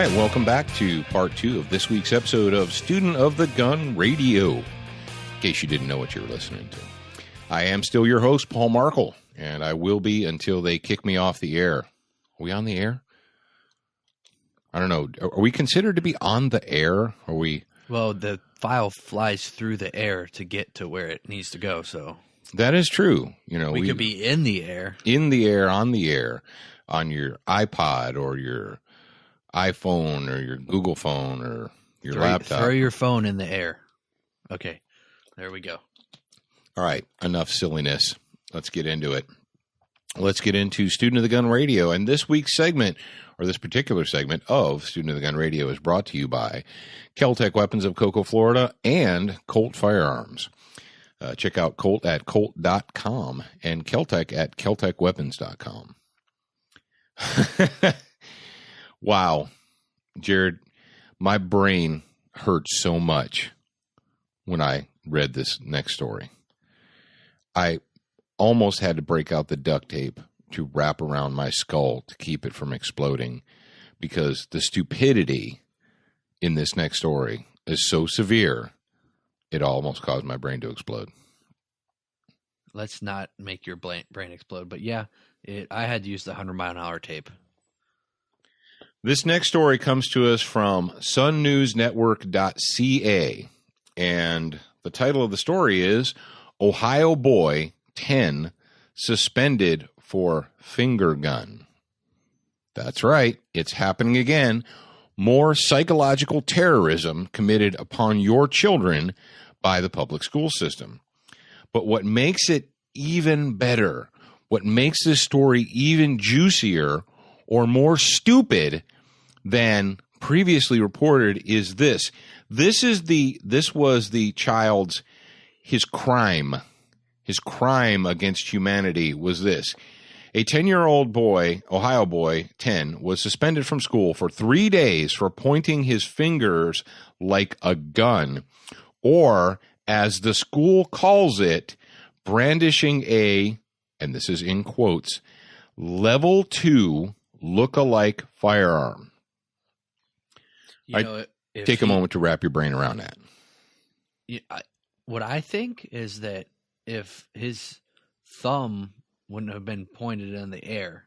right, welcome back to part 2 of this week's episode of Student of the Gun Radio, in case you didn't know what you were listening to. I am still your host, Paul Markle, and I will be until they kick me off the air. Are we on the air? I don't know. Are we considered to be on the air? Are we? Well, the file flies through the air to get to where it needs to go, so... That is true. You know, we could be in the air. In the air, on your iPod or your iPhone or your Google phone or your laptop. Throw your phone in the air. Okay, there we go. All right, enough silliness. Let's get into it. Let's get into Student of the Gun Radio. And this week's segment, or this particular segment of Student of the Gun Radio, is brought to you by Keltec Weapons of Cocoa, Florida, and Colt Firearms. Check out Colt at Colt.com and Keltec at KeltecWeapons.com. Wow, Jared, my brain hurt so much when I read this next story. I almost had to break out the duct tape to wrap around my skull to keep it from exploding, because the stupidity in this next story is so severe, it almost caused my brain to explode. Let's not make your brain explode. But yeah, I had to use the 100-mile-an-hour tape. This next story comes to us from sunnewsnetwork.ca. And the title of the story is Ohio Boy 10 Suspended for Finger Gun. That's right. It's happening again. More psychological terrorism committed upon your children by the public school system. But what makes it even better, what makes this story even juicier or more stupid than previously reported is this. This was the child's, his crime against humanity was this. A 10-year-old boy, Ohio boy, 10, was suspended from school for 3 days for pointing his fingers like a gun, or, as the school calls it, brandishing a, and this is in quotes, level 2 look-alike firearm. Take a moment to wrap your brain around that. What I think is that if his thumb wouldn't have been pointed in the air.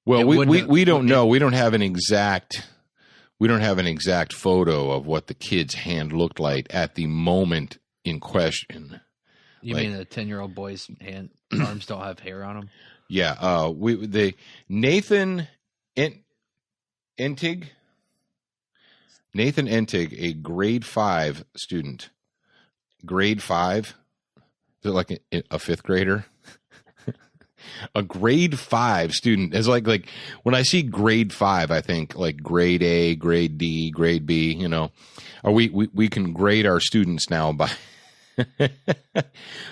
Well, we don't know. We don't have an exact photo of what the kid's hand looked like at the moment in question. You mean a 10-year-old boy's arms don't have hair on them? Yeah. Nathan Entig, a grade 5 student. Grade 5? Is it like a fifth grader? A grade 5 student is like when I see grade 5, I think like grade A, grade D, grade B. You know, we can grade our students now by.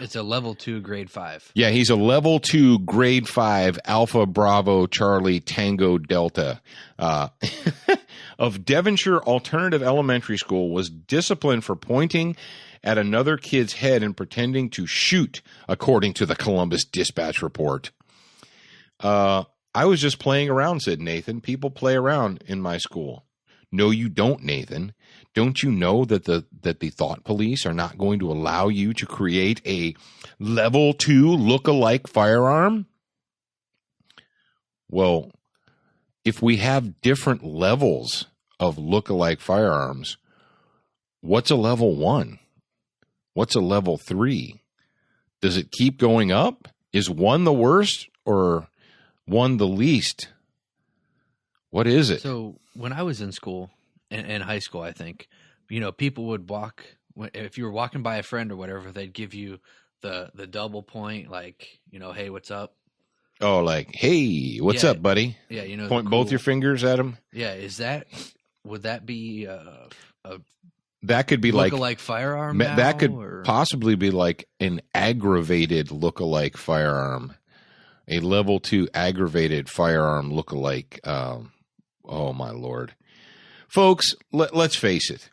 It's a level 2 grade 5. Yeah, he's a level 2 grade 5 Alpha Bravo Charlie Tango Delta of Devonshire Alternative Elementary School, was disciplined for pointing at another kid's head and pretending to shoot, according to the Columbus Dispatch report. I was just playing around, said Nathan. People play around in my school. No, you don't, Nathan. Don't you know that the thought police are not going to allow you to create a level 2 look-alike firearm? Well, if we have different levels of look-alike firearms, what's a level 1? What's a level 3? Does it keep going up? Is one the worst or one the least? What is it? So when I was in school, in high school, I think, people would walk, if you were walking by a friend or whatever, they'd give you the double point, like, hey, what's up? Oh, like, hey, what's up, buddy? Yeah, point both your fingers at him. Yeah, would that be that could be look-alike firearm now, that could possibly be like an aggravated look-alike firearm, a level 2 aggravated firearm look-alike. Oh my Lord, folks, let's face it.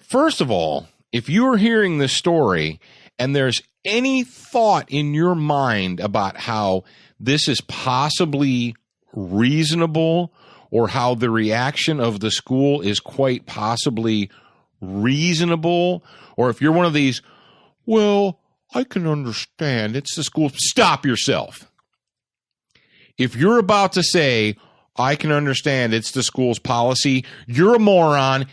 First of all, if you're hearing this story and there's any thought in your mind about how this is possibly reasonable or how the reaction of the school is quite possibly reasonable, or if you're one of these, well, I can understand, it's the school, stop yourself. If you're about to say, I can understand it's the school's policy, you're a moron.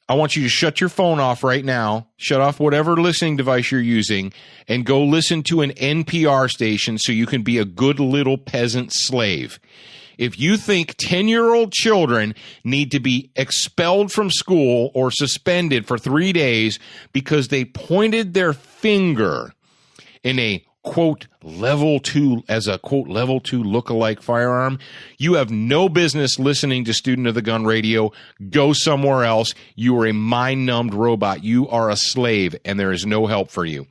I want you to shut your phone off right now, shut off whatever listening device you're using, and go listen to an NPR station so you can be a good little peasant slave. If you think 10-year-old children need to be expelled from school or suspended for 3 days because they pointed their finger in a quote level 2 as a quote level 2 lookalike firearm, you have no business listening to Student of the Gun Radio. Go somewhere else. You are a mind-numbed robot. You are a slave, and there is no help for you.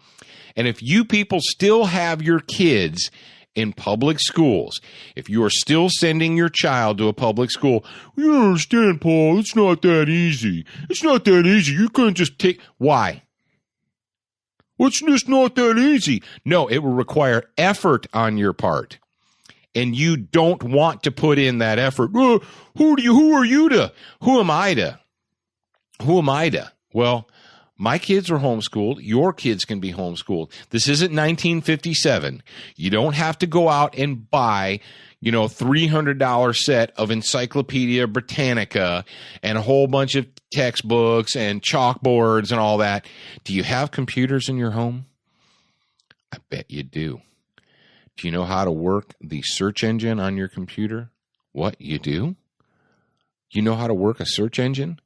And if you people still have your kids in public schools, if you are still sending your child to a public school, you don't understand, Paul, it's not that easy. It's not that easy. You couldn't just take... Why? It's just not that easy. No, it will require effort on your part. And you don't want to put in that effort. Who am I to? Well, my kids are homeschooled. Your kids can be homeschooled. This isn't 1957. You don't have to go out and buy, $300 set of Encyclopedia Britannica and a whole bunch of textbooks and chalkboards and all that. Do you have computers in your home? I bet you do. Do you know how to work the search engine on your computer? What, you do? You know how to work a search engine?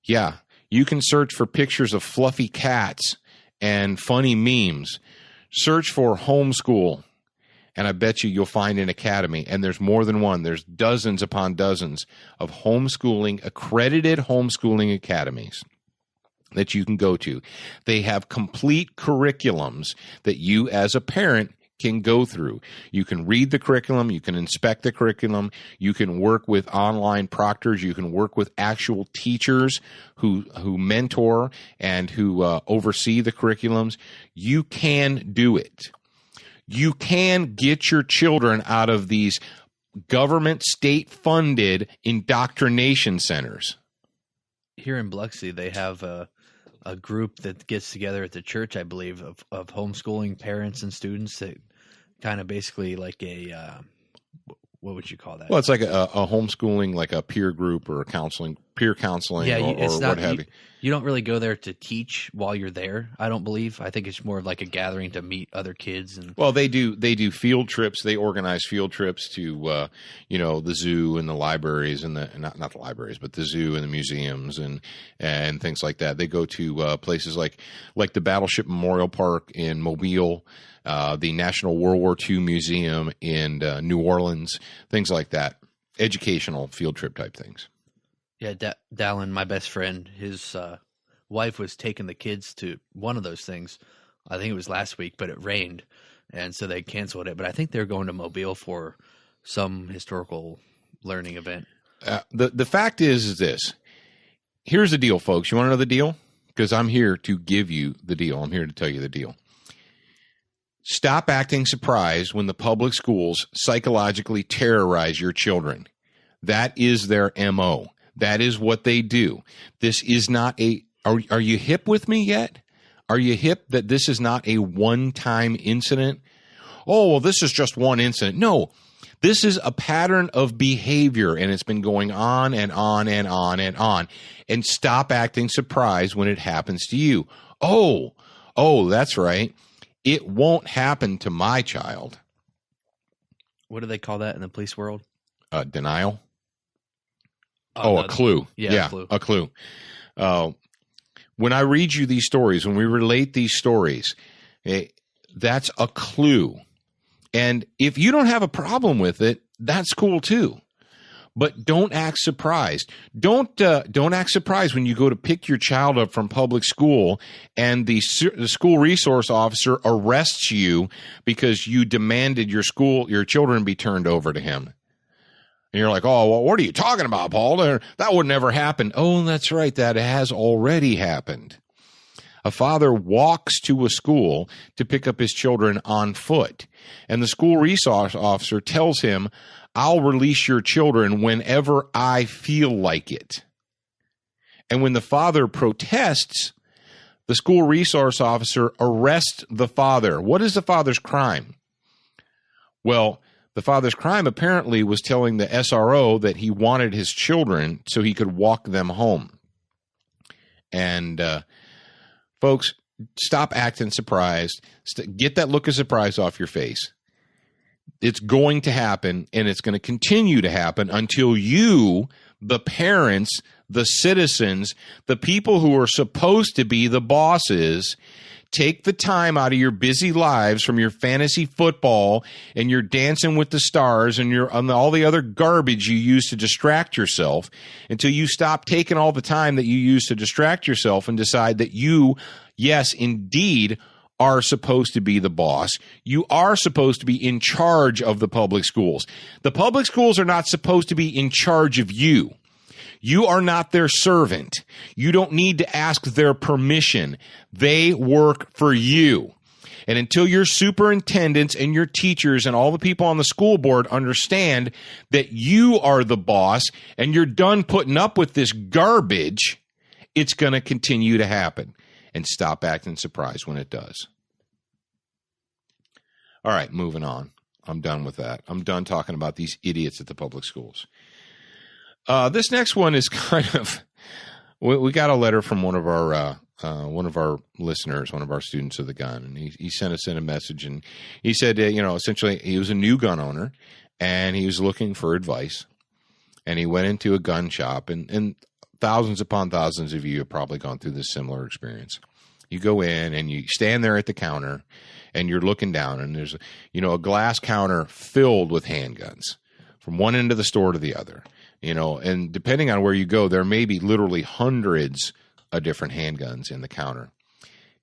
Yeah, you can search for pictures of fluffy cats and funny memes. Search for homeschool. And I bet you'll find an academy, and there's more than one. There's dozens upon dozens of accredited homeschooling academies that you can go to. They have complete curriculums that you as a parent can go through. You can read the curriculum. You can inspect the curriculum. You can work with online proctors. You can work with actual teachers who mentor and who oversee the curriculums. You can do it. You can get your children out of these government, state-funded indoctrination centers. Here in Biloxi, they have a group that gets together at the church, I believe, of homeschooling parents and students that kind of basically like a what would you call that? Well, it's like a homeschooling, like a peer group or peer counseling, yeah, or what have you. You don't really go there to teach while you're there, I don't believe. I think it's more of like a gathering to meet other kids. Well, they do field trips. They organize field trips to the zoo and the libraries and not the libraries, but the zoo and the museums and things like that. They go to places like the Battleship Memorial Park in Mobile, the National World War II Museum in New Orleans, things like that. Educational field trip type things. Yeah, Dallin, my best friend, his wife was taking the kids to one of those things. I think it was last week, but it rained, and so they canceled it. But I think they're going to Mobile for some historical learning event. The fact is this. Here's the deal, folks. You want to know the deal? Because I'm here to give you the deal. I'm here to tell you the deal. Stop acting surprised when the public schools psychologically terrorize your children. That is their MO. That is what they do. This is not are you hip with me yet? Are you hip that this is not a one-time incident? Oh, well, this is just one incident. No, this is a pattern of behavior, and it's been going on and on and on and on. And stop acting surprised when it happens to you. Oh, that's right. It won't happen to my child. What do they call that in the police world? Denial. A clue. Yeah, a clue. When I read you these stories, when we relate these stories, that's a clue. And if you don't have a problem with it, that's cool too. But don't act surprised. Don't act surprised when you go to pick your child up from public school and the school resource officer arrests you because you demanded your children be turned over to him. And you're like, oh, well, what are you talking about, Paul? That would never happen. Oh, that's right. That has already happened. A father walks to a school to pick up his children on foot, and the school resource officer tells him, "I'll release your children whenever I feel like it." And when the father protests, the school resource officer arrests the father. What is the father's crime? Well, the father's crime apparently was telling the SRO that he wanted his children so he could walk them home. And folks, stop acting surprised. Get that look of surprise off your face. It's going to happen, and it's going to continue to happen until you, the parents, the citizens, the people who are supposed to be the bosses, take the time out of your busy lives from your fantasy football and your Dancing with the Stars and all the other garbage you use to distract yourself, until you stop taking all the time that you use to distract yourself and decide that you, yes, indeed, are supposed to be the boss. You are supposed to be in charge of the public schools. The public schools are not supposed to be in charge of you. You are not their servant. You don't need to ask their permission. They work for you. And until your superintendents and your teachers and all the people on the school board understand that you are the boss and you're done putting up with this garbage, it's going to continue to happen. And stop acting surprised when it does. All right, moving on. I'm done with that. I'm done talking about these idiots at the public schools. This next one is kind of, we got a letter from one of our listeners, one of our students of the gun, and he sent us in a message, and he said, essentially he was a new gun owner, and he was looking for advice, and he went into a gun shop, and thousands upon thousands of you have probably gone through this similar experience. You go in and you stand there at the counter, and you're looking down, and there's a glass counter filled with handguns from one end of the store to the other. And depending on where you go, there may be literally hundreds of different handguns in the counter.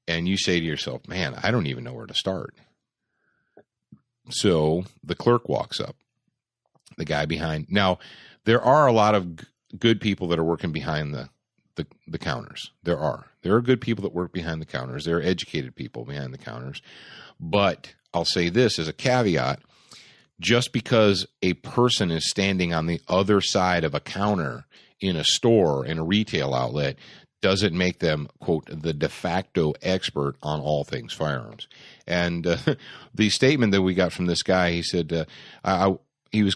And you say to yourself, man, I don't even know where to start. So the clerk walks up, the guy behind. Now, there are a lot of good people that are working behind the counters. There are good people that work behind the counters. There are educated people behind the counters. But I'll say this as a caveat. Just because a person is standing on the other side of a counter in a store, in a retail outlet, doesn't make them, quote, the de facto expert on all things firearms. And the statement that we got from this guy, he said he was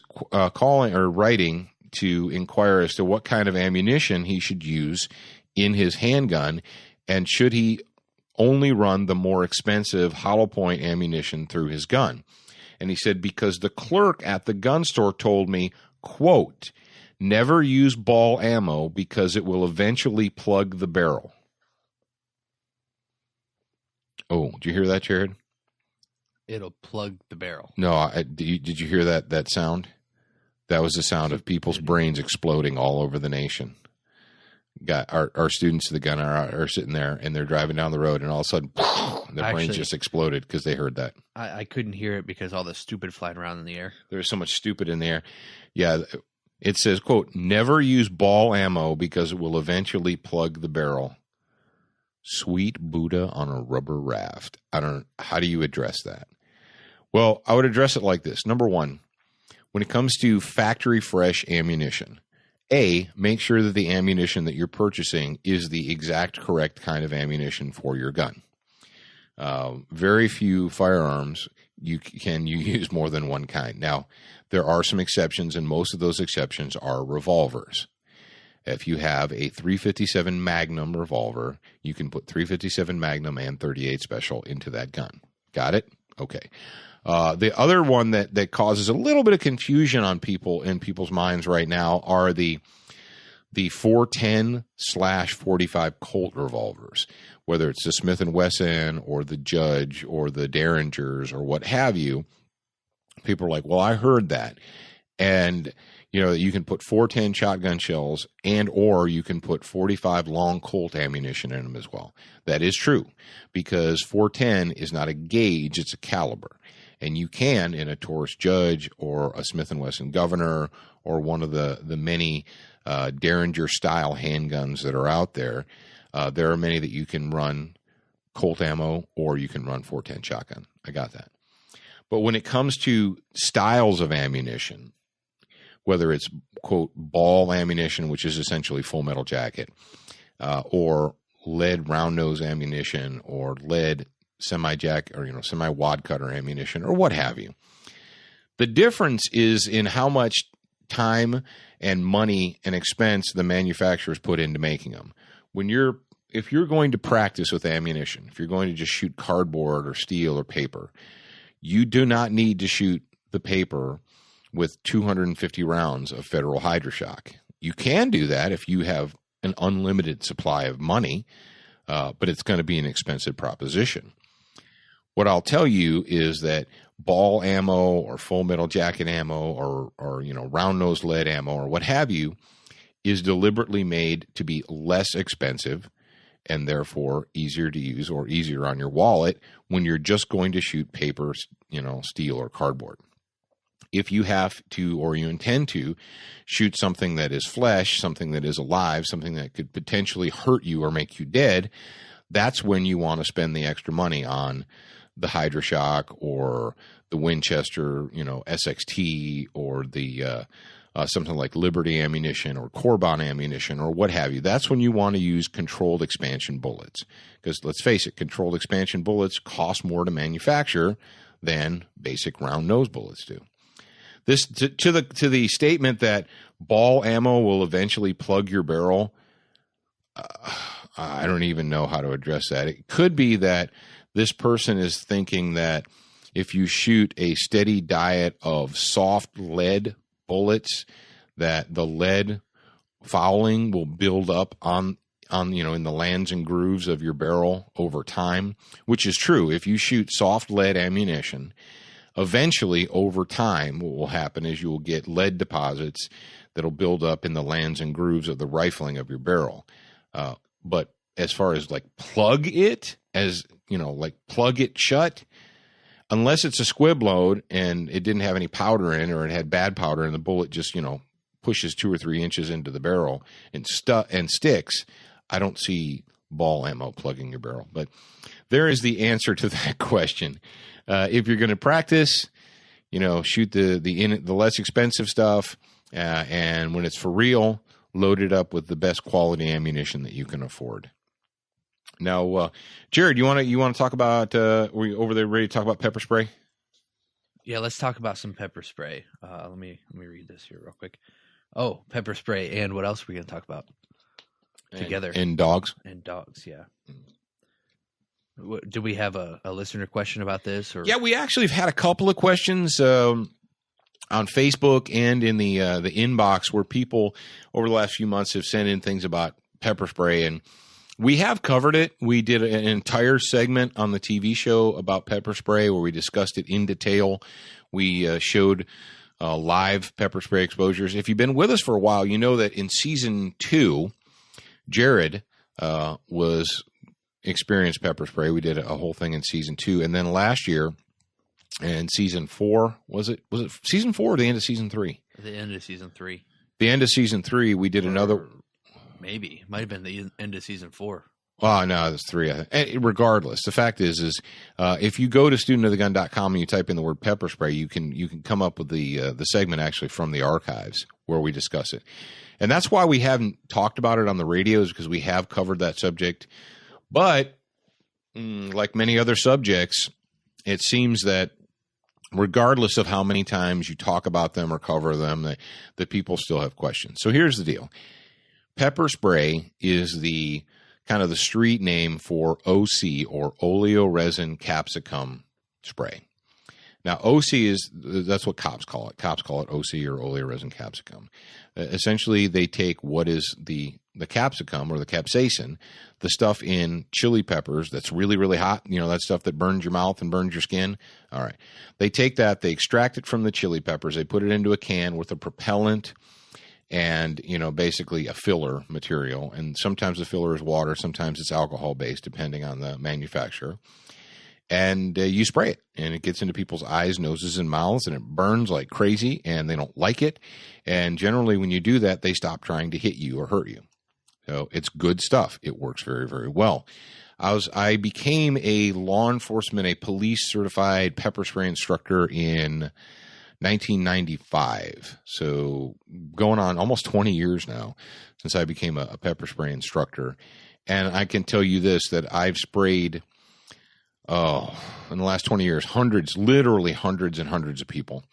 calling or writing to inquire as to what kind of ammunition he should use in his handgun, and should he only run the more expensive hollow point ammunition through his gun. And he said, because the clerk at the gun store told me, quote, never use ball ammo because it will eventually plug the barrel. Oh, did you hear that, Jared? It'll plug the barrel. No, did you hear that sound? That was the sound of people's brains exploding all over the nation. Got our students of the gun are sitting there, and they're driving down the road, and all of a sudden, their brains just exploded because they heard that. I couldn't hear it because all the stupid flying around in the air. There's so much stupid in the air. Yeah, it says, quote, never use ball ammo because it will eventually plug the barrel. Sweet Buddha on a rubber raft. How do you address that? Well, I would address it like this. Number one, when it comes to factory fresh ammunition, make sure that the ammunition that you're purchasing is the exact correct kind of ammunition for your gun. Very few firearms you use more than one kind. Now, there are some exceptions, and most of those exceptions are revolvers. If you have a .357 Magnum revolver, you can put .357 Magnum and .38 Special into that gun. Got it? Okay. The other one that causes a little bit of confusion on people's minds right now are the 410/45 Colt revolvers, whether it's the Smith & Wesson or the Judge or the Derringers or what have you. People are like, well, I heard that. And, you can put 410 shotgun shells or you can put 45 long Colt ammunition in them as well. That is true, because 410 is not a gauge, it's a caliber. And you can, in a Taurus Judge or a Smith & Wesson Governor or one of the many Derringer-style handguns that are out there, there are many that you can run Colt ammo, or you can run 410 shotgun. I got that. But when it comes to styles of ammunition, whether it's, quote, ball ammunition, which is essentially full metal jacket, or lead round nose ammunition, or lead semi-jack, or semi-wad cutter ammunition, or what have you, the difference is in how much time and money and expense the manufacturers put into making them. If you're going to practice with ammunition, if you're going to just shoot cardboard or steel or paper, you do not need to shoot the paper with 250 rounds of Federal HydroShock. You can do that if you have an unlimited supply of money, but it's going to be an expensive proposition. What I'll tell you is that ball ammo or full metal jacket ammo or round nose lead ammo or what have you is deliberately made to be less expensive and therefore easier to use or easier on your wallet when you're just going to shoot paper, steel or cardboard. If you have to, or you intend to, shoot something that is flesh, something that is alive, something that could potentially hurt you or make you dead, that's when you want to spend the extra money on the HydroShock or the Winchester, SXT, or the something like Liberty ammunition or Corbon ammunition or what have you. That's when you want to use controlled expansion bullets. Because let's face it, controlled expansion bullets cost more to manufacture than basic round nose bullets do. This to the statement that ball ammo will eventually plug your barrel, I don't even know how to address that. It could be that this person is thinking that if you shoot a steady diet of soft lead bullets, that the lead fouling will build up on in the lands and grooves of your barrel over time, which is true. If you shoot soft lead ammunition, eventually over time what will happen is you will get lead deposits that'll build up in the lands and grooves of the rifling of your barrel. But as far as plug it shut, unless it's a squib load and it didn't have any powder in, or it had bad powder and the bullet just, pushes 2 or 3 inches into the barrel and sticks, I don't see ball ammo plugging your barrel. But there is the answer to that question. If you're going to practice, shoot the less expensive stuff, and when it's for real, load it up with the best quality ammunition that you can afford. Now, Jared, you want to talk about? Are we over there ready to talk about pepper spray? Yeah, let's talk about some pepper spray. Let me read this here real quick. Oh, pepper spray, and what else are we going to talk about together? And dogs. And dogs, yeah. Do we have a listener question about this? Or? Yeah, we actually have had a couple of questions on Facebook and in the inbox where people over the last few months have sent in things about pepper spray, and we have covered it. We did an entire segment on the TV show about pepper spray where we discussed it in detail. We showed live pepper spray exposures. If you've been with us for a while, you know that in season 2, Jared was experienced pepper spray. We did a whole thing in season 2, and then last year in season 4, was it season 4 or the end of season 3? The end of season 3. The end of season 3, we did another. Maybe. Might have been the end of season 4. Oh, no, it's 3. I think. Regardless, the fact is if you go to studentofthegun.com and you type in the word pepper spray, you can come up with the segment actually from the archives where we discuss it. And that's why we haven't talked about it on the radio, is because we have covered that subject. But like many other subjects, it seems that regardless of how many times you talk about them or cover them, that people still have questions. So here's the deal. Pepper spray is the kind of the street name for OC, or oleoresin capsicum spray. Now, OC that's what cops call it. Cops call it OC, or oleoresin capsicum. Essentially, they take what is the capsicum or the capsaicin, the stuff in chili peppers that's really, really hot, that stuff that burns your mouth and burns your skin. All right. They take that, they extract it from the chili peppers, they put it into a can with a propellant and, basically a filler material. And sometimes the filler is water, sometimes it's alcohol-based, depending on the manufacturer. And you spray it, and it gets into people's eyes, noses, and mouths, and it burns like crazy, and they don't like it. And generally, when you do that, they stop trying to hit you or hurt you. So it's good stuff. It works very, very well. I became a law enforcement, a police certified pepper spray instructor in 1995. So going on almost 20 years now since I became a pepper spray instructor. And I can tell you this, that I've sprayed, in the last 20 years, literally hundreds and hundreds of people.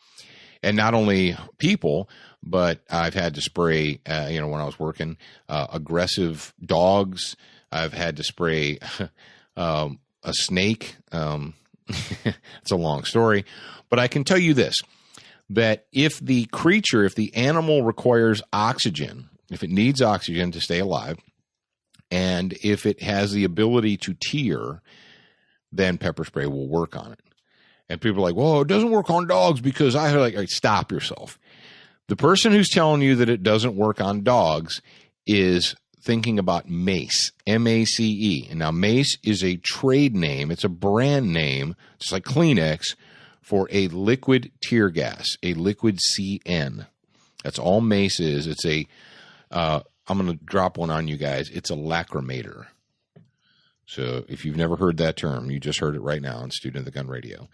And not only people, but I've had to spray, when I was working, aggressive dogs. I've had to spray a snake. It's a long story. But I can tell you this, that if the animal requires oxygen, if it needs oxygen to stay alive, and if it has the ability to tear, then pepper spray will work on it. And people are like, well, it doesn't work on dogs because all right, stop yourself. The person who's telling you that it doesn't work on dogs is thinking about Mace, M-A-C-E. And now Mace is a trade name. It's a brand name, just like Kleenex, for a liquid tear gas, a liquid CN. That's all Mace is. It's I'm going to drop one on you guys. It's a lacrimator. So if you've never heard that term, you just heard it right now on Student of the Gun Radio.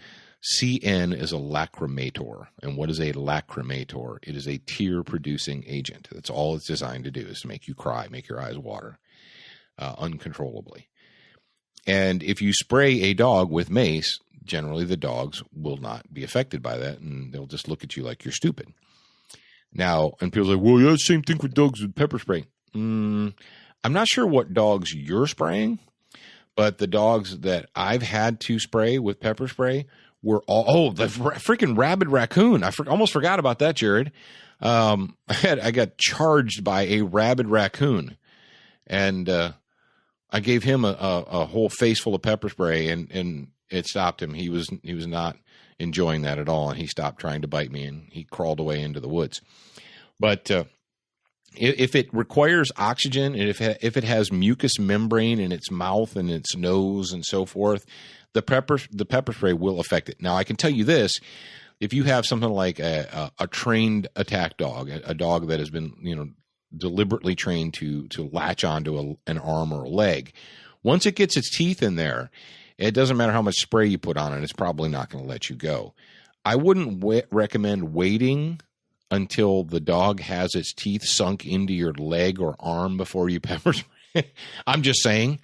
CN is a lacrimator. And what is a lacrimator? It is a tear-producing agent. That's all it's designed to do, is to make you cry, make your eyes water uncontrollably. And if you spray a dog with Mace, generally the dogs will not be affected by that, and they'll just look at you like you're stupid. Now, and people say, well, yeah, same thing with dogs with pepper spray. I'm not sure what dogs you're spraying, but the dogs that I've had to spray with pepper spray were all, the freaking rabid raccoon. I almost forgot about that, Jared. I got charged by a rabid raccoon, and I gave him a whole face full of pepper spray, and it stopped him. He was not enjoying that at all, and he stopped trying to bite me, and he crawled away into the woods. But if it requires oxygen, and if it has mucous membrane in its mouth and its nose and so forth, the pepper spray will affect it. Now, I can tell you this: if you have something like a trained attack dog, a dog that has been deliberately trained to latch onto an arm or a leg, once it gets its teeth in there, it doesn't matter how much spray you put on it; it's probably not going to let you go. I wouldn't recommend waiting until the dog has its teeth sunk into your leg or arm before you pepper spray. I'm just saying.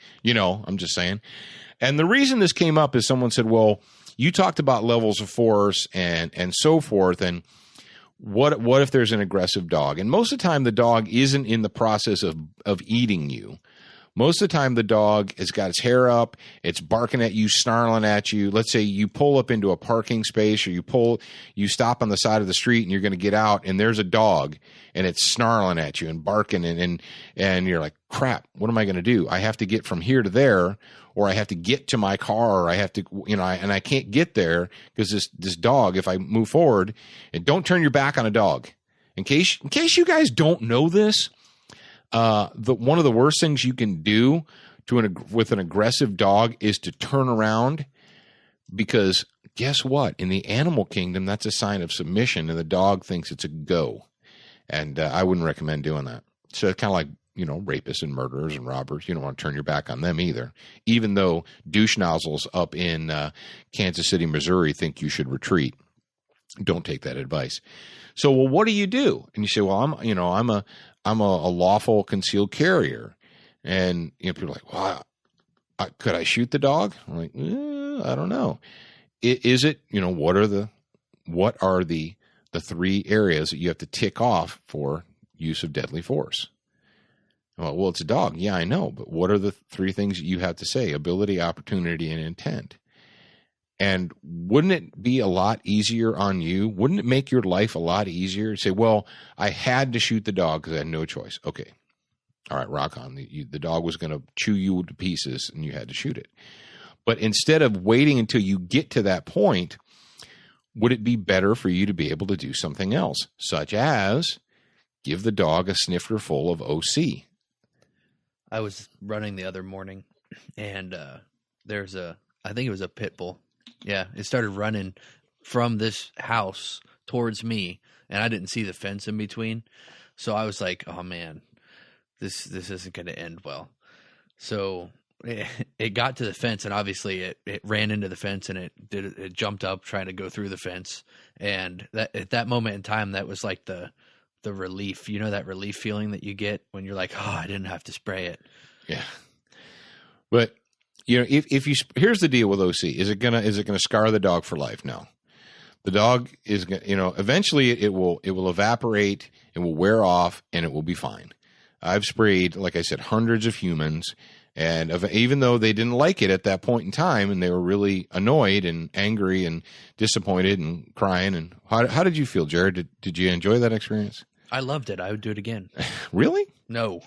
And the reason this came up is someone said, well, you talked about levels of force and so forth, and what if there's an aggressive dog? And most of the time the dog isn't in the process of eating you. Most of the time the dog has got its hair up, it's barking at you, snarling at you. Let's say you pull up into a parking space, or you stop on the side of the street and you're going to get out, and there's a dog and it's snarling at you and barking, and you're like, crap, what am I going to do? I have to get from here to there, or I have to get to my car, or I have to, and I can't get there because this dog, if I move forward, and don't turn your back on a dog. In case you guys don't know this, one of the worst things you can do with an aggressive dog is to turn around, because guess what? In the animal kingdom, that's a sign of submission, and the dog thinks it's a go. And I wouldn't recommend doing that. So it's kind of like, rapists and murderers and robbers. You don't want to turn your back on them either, even though douche nozzles up in Kansas City, Missouri think you should retreat. Don't take that advice. So, well, what do you do? And you say, well, I'm a lawful concealed carrier. And people are like, well, could I shoot the dog? I'm like, I don't know. Is it, what are the 3 areas that you have to tick off for use of deadly force? Well, it's a dog. Yeah, I know. But what are the 3 things that you have to say? Ability, opportunity, and intent. And wouldn't it be a lot easier on you? Wouldn't it make your life a lot easier to say, well, I had to shoot the dog because I had no choice. Okay. All right, rock on. The dog was going to chew you to pieces and you had to shoot it. But instead of waiting until you get to that point, would it be better for you to be able to do something else, such as give the dog a snifter full of OC? I was running the other morning, and I think it was a pit bull. Yeah, it started running from this house towards me, and I didn't see the fence in between. So I was like, oh, man, this isn't going to end well. So it got to the fence, and obviously it ran into the fence, and it jumped up trying to go through the fence. And that at that moment in time, that was like the relief, that relief feeling that you get when you're like, oh, I didn't have to spray it. Yeah. But if you here's the deal with OC, is it gonna scar the dog for life? No. The dog is, eventually it will evaporate, it will wear off, and it will be fine. I've sprayed, like I said, hundreds of humans, and even though they didn't like it at that point in time, and they were really annoyed and angry and disappointed and crying. And how did you feel, Jared? Did you enjoy that experience? I loved it. I would do it again. Really? No.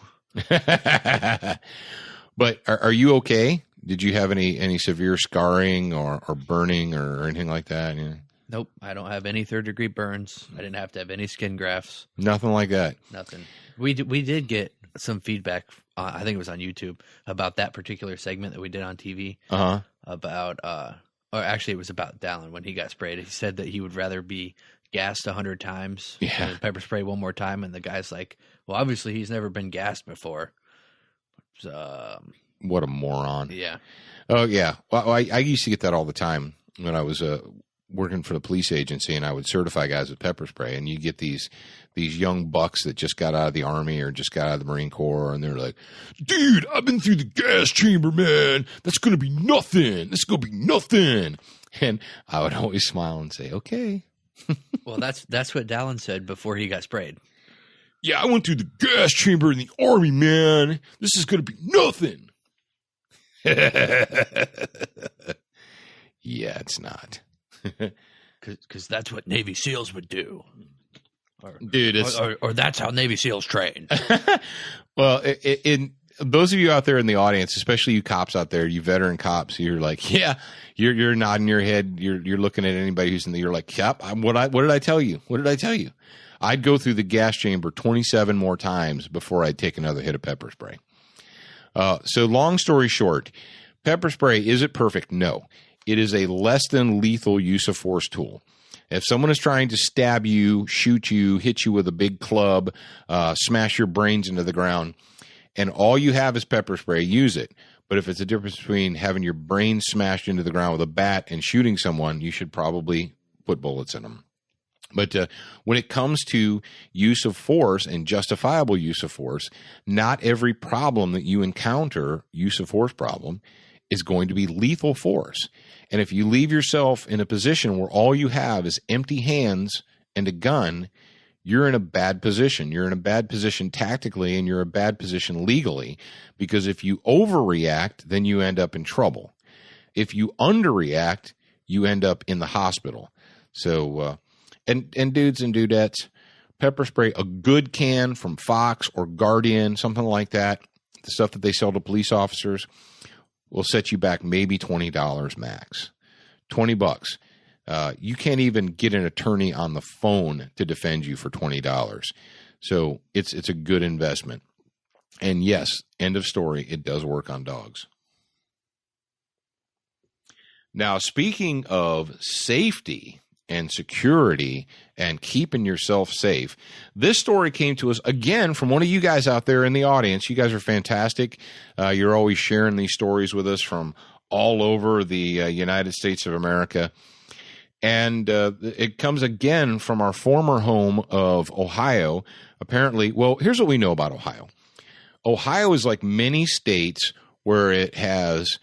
But are you okay? Did you have any severe scarring or burning or anything like that? Yeah. Nope. I don't have any third-degree burns. I didn't have to have any skin grafts. Nothing like that. Nothing. We did get some feedback, I think it was on YouTube, about that particular segment that we did on TV. Uh-huh. About, or actually it was about Dallin when he got sprayed. He said that he would rather be gassed 100 times than pepper spray one more time. And the guy's like, well, obviously he's never been gassed before. What a moron. Yeah. Oh, yeah. Well, I used to get that all the time when I was working for the police agency, and I would certify guys with pepper spray. And you get these young bucks that just got out of the Army or just got out of the Marine Corps, and they're like, dude, I've been through the gas chamber, man. That's going to be nothing. That's going to be nothing. And I would always smile and say, okay. Well, that's what Dallin said before he got sprayed. Yeah, I went through the gas chamber in the Army, man. This is going to be nothing. Yeah, it's not. Because that's what Navy SEALs would do. Dude, or that's how Navy SEALs train. Well, in those of you out there in the audience, especially you cops out there, you veteran cops, you're like, yeah, you're nodding your head. You're looking at anybody who's in the, you're like, yep. What did I tell you? What did I tell you? I'd go through the gas chamber 27 more times before I'd take another hit of pepper spray. So long story short, pepper spray, is it perfect? No. It is a less than lethal use of force tool. If someone is trying to stab you, shoot you, hit you with a big club, smash your brains into the ground, and all you have is pepper spray, use it. But if it's a difference between having your brain smashed into the ground with a bat and shooting someone, you should probably put bullets in them. But when it comes to use of force and justifiable use of force, not every problem that you encounter, use of force problem, is going to be lethal force. And if you leave yourself in a position where all you have is empty hands and a gun, you're in a bad position. You're in a bad position tactically, and you're in a bad position legally, because if you overreact, then you end up in trouble. If you underreact, you end up in the hospital. So, and dudes and dudettes, pepper spray, a good can from Fox or Guardian, something like that, the stuff that they sell to police officers, will set you back maybe $20 max. $20. You can't even get an attorney on the phone to defend you for $20. So it's a good investment. And yes, end of story, it does work on dogs. Now, speaking of safety and security and keeping yourself safe, this story came to us again from one of you guys out there in the audience. You guys are fantastic. You're always sharing these stories with us from all over the United States of America. And it comes again from our former home of Ohio. Apparently, well, here's what we know about Ohio. Ohio is like many states where it has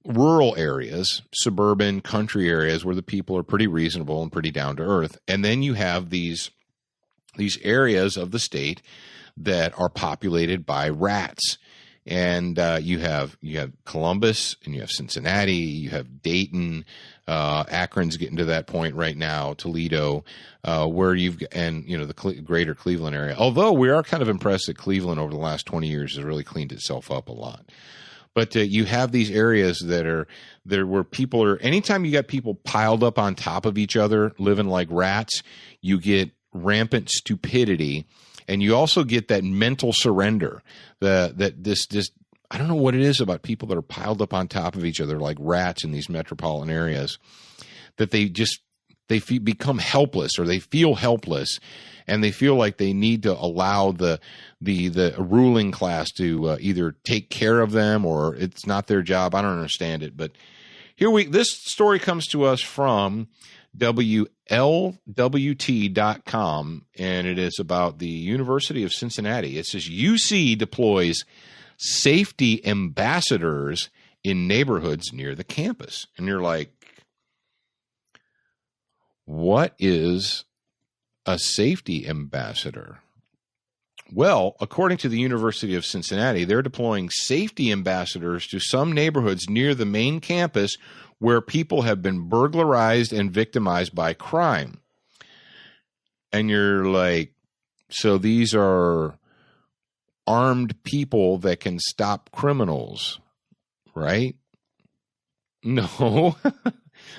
rural areas, suburban country areas where the people are pretty reasonable and pretty down to earth. And then you have these areas of the state that are populated by rats. And you have Columbus, and you have Cincinnati, you have Dayton, Akron's getting to that point right now, Toledo, where the greater Cleveland area. Although we are kind of impressed that Cleveland over the last 20 years has really cleaned itself up a lot. But you have these areas that are there where people are, anytime you got people piled up on top of each other, living like rats, you get rampant stupidity. And you also get that mental surrender, that this I don't know what it is about people that are piled up on top of each other like rats in these metropolitan areas, that they just they become helpless, or they feel helpless, and they feel like they need to allow the ruling class to either take care of them, or it's not their job. I don't understand it. But this story comes to us from WLWT.com, and it is about the University of Cincinnati. It says UC deploys safety ambassadors in neighborhoods near the campus. And you're like, what is a safety ambassador? Well, according to the University of Cincinnati, they're deploying safety ambassadors to some neighborhoods near the main campus where people have been burglarized and victimized by crime. And you're like, so these are armed people that can stop criminals, right? No,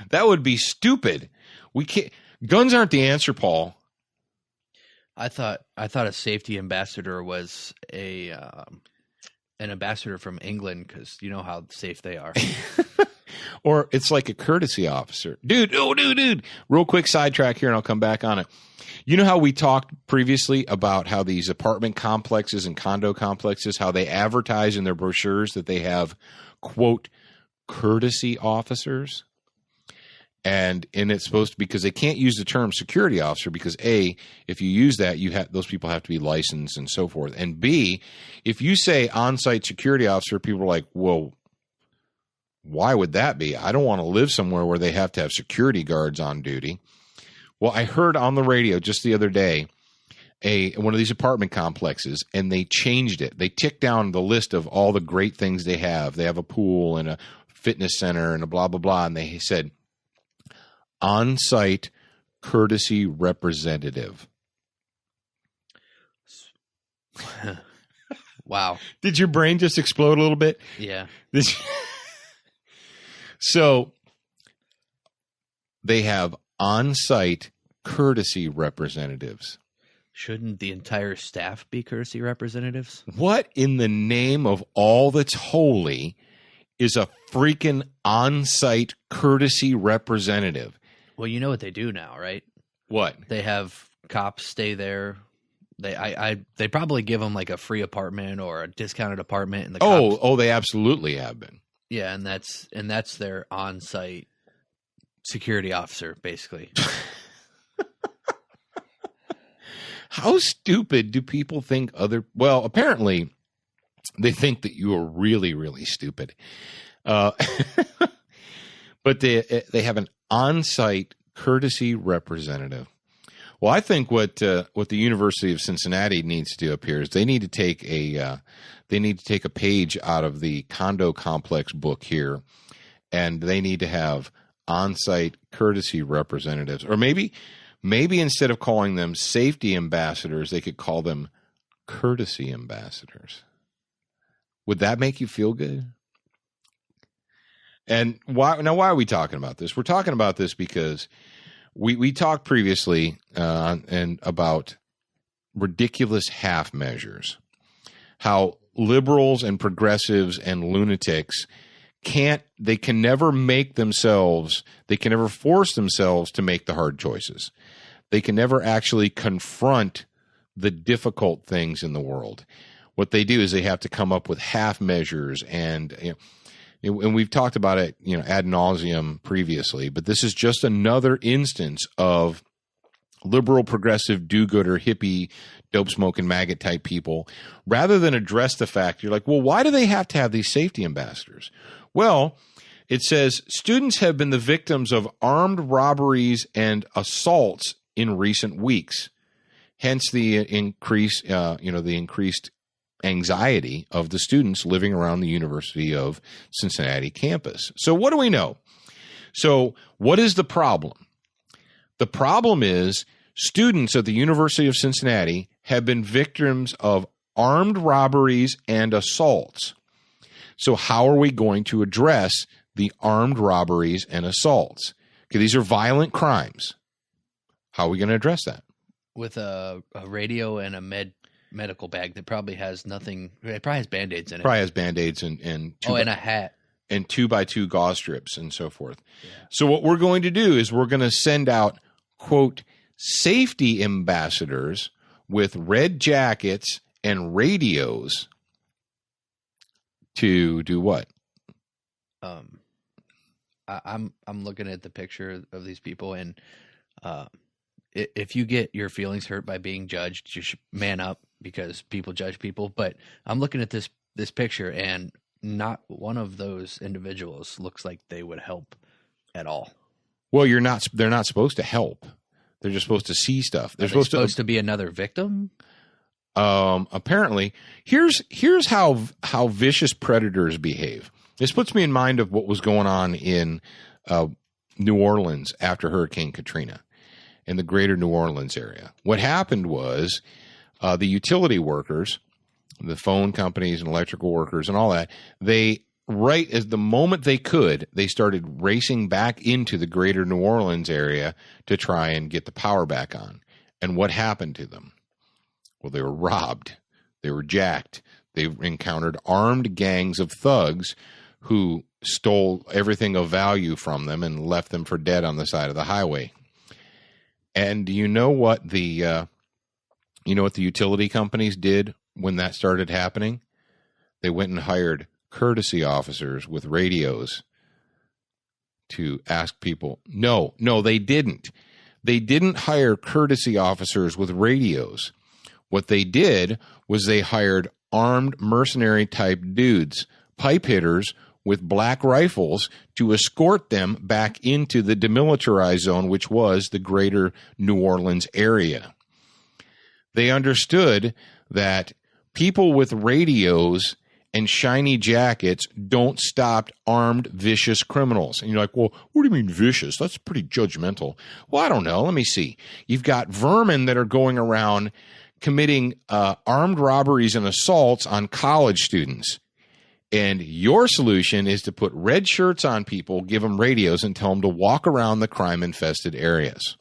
that would be stupid. We can't. Guns aren't the answer, Paul. I thought a safety ambassador was an ambassador from England, because you know how safe they are. Or it's like a courtesy officer. Dude. Real quick sidetrack here, and I'll come back on it. You know how we talked previously about how these apartment complexes and condo complexes, how they advertise in their brochures that they have, quote, courtesy officers? And it's supposed to, because they can't use the term security officer, because A, if you use that, those people have to be licensed and so forth. And B, if you say on-site security officer, people are like, well, why would that be? I don't want to live somewhere where they have to have security guards on duty. Well, I heard on the radio just the other day one of these apartment complexes, and they changed it. They ticked down the list of all the great things they have. They have a pool and a fitness center and a blah, blah, blah. And they said, on-site courtesy representative. Wow. Did your brain just explode a little bit? Yeah. So they have on-site courtesy representatives. Shouldn't the entire staff be courtesy representatives? What in the name of all that's holy is a freaking on-site courtesy representative? Well, you know what they do now, right? What? They have cops stay there. They probably give them like a free apartment or a discounted apartment. And the cops, they absolutely have been. Yeah, and that's their on-site security officer, basically. How stupid do people think well, apparently they think that you are really, really stupid. But they have an on-site courtesy representative. Well, I think what the University of Cincinnati needs to do up here is they need to take a page out of the condo complex book here, and they need to have on-site courtesy representatives. Or maybe instead of calling them safety ambassadors, they could call them courtesy ambassadors. Would that make you feel good? And why are we talking about this? We're talking about this because we talked previously and about ridiculous half measures, how liberals and progressives and lunatics can never force themselves to make the hard choices. They can never actually confront the difficult things in the world. What they do is they have to come up with half measures, and we've talked about it, ad nauseum previously, but this is just another instance of liberal, progressive, do-gooder, hippie, dope-smoking, maggot type people. Rather than address the fact, you're like, well, why do they have to have these safety ambassadors? Well, it says students have been the victims of armed robberies and assaults in recent weeks. Hence the increased anxiety of the students living around the University of Cincinnati campus. So what do we know? So what is the problem? The problem is students at the University of Cincinnati have been victims of armed robberies and assaults. So how are we going to address the armed robberies and assaults? Okay, these are violent crimes. How are we going to address that? With a radio and a medical bag that probably has nothing. It probably has Band-Aids in it. Probably has Band-Aids and and a hat. and 2x2 gauze strips and so forth. Yeah. So what we're going to do is we're going to send out, quote, safety ambassadors with red jackets and radios to do what? I'm looking at the picture of these people, and if you get your feelings hurt by being judged, you should man up, because people judge people. But I'm looking at this picture, and not one of those individuals looks like they would help at all. Well, they're not supposed to help. They're just supposed to see stuff. They're supposed to be another victim. Apparently, here's how vicious predators behave. This puts me in mind of what was going on in New Orleans after Hurricane Katrina, in the greater New Orleans area. What happened was the utility workers, the phone companies and electrical workers and all that, they, right as the moment they could, they started racing back into the greater New Orleans area to try and get the power back on. And what happened to them? Well, they were robbed. They were jacked. They encountered armed gangs of thugs who stole everything of value from them and left them for dead on the side of the highway. And do you know what the utility companies did when that started happening? They went and hired courtesy officers with radios to ask people. No, they didn't. They didn't hire courtesy officers with radios. What they did was they hired armed mercenary type dudes, pipe hitters with black rifles, to escort them back into the demilitarized zone, which was the greater New Orleans area. They understood that people with radios and shiny jackets don't stop armed, vicious criminals. And you're like, well, what do you mean vicious? That's pretty judgmental. Well, I don't know. Let me see. You've got vermin that are going around committing armed robberies and assaults on college students. And your solution is to put red shirts on people, give them radios, and tell them to walk around the crime-infested areas.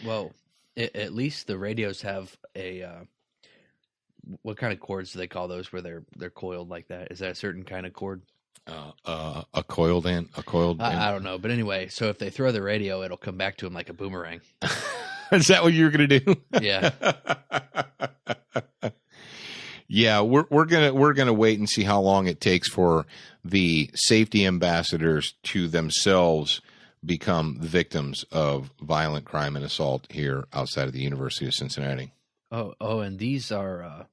Well, at least the radios have a what kind of cords do they call those where they're coiled like that? Is that a certain kind of cord? A coiled. I don't know, but anyway, so if they throw the radio, it'll come back to them like a boomerang. Is that what you're gonna do? Yeah. Yeah, we're gonna wait and see how long it takes for the safety ambassadors to themselves become victims of violent crime and assault here outside of the University of Cincinnati. Oh, and these are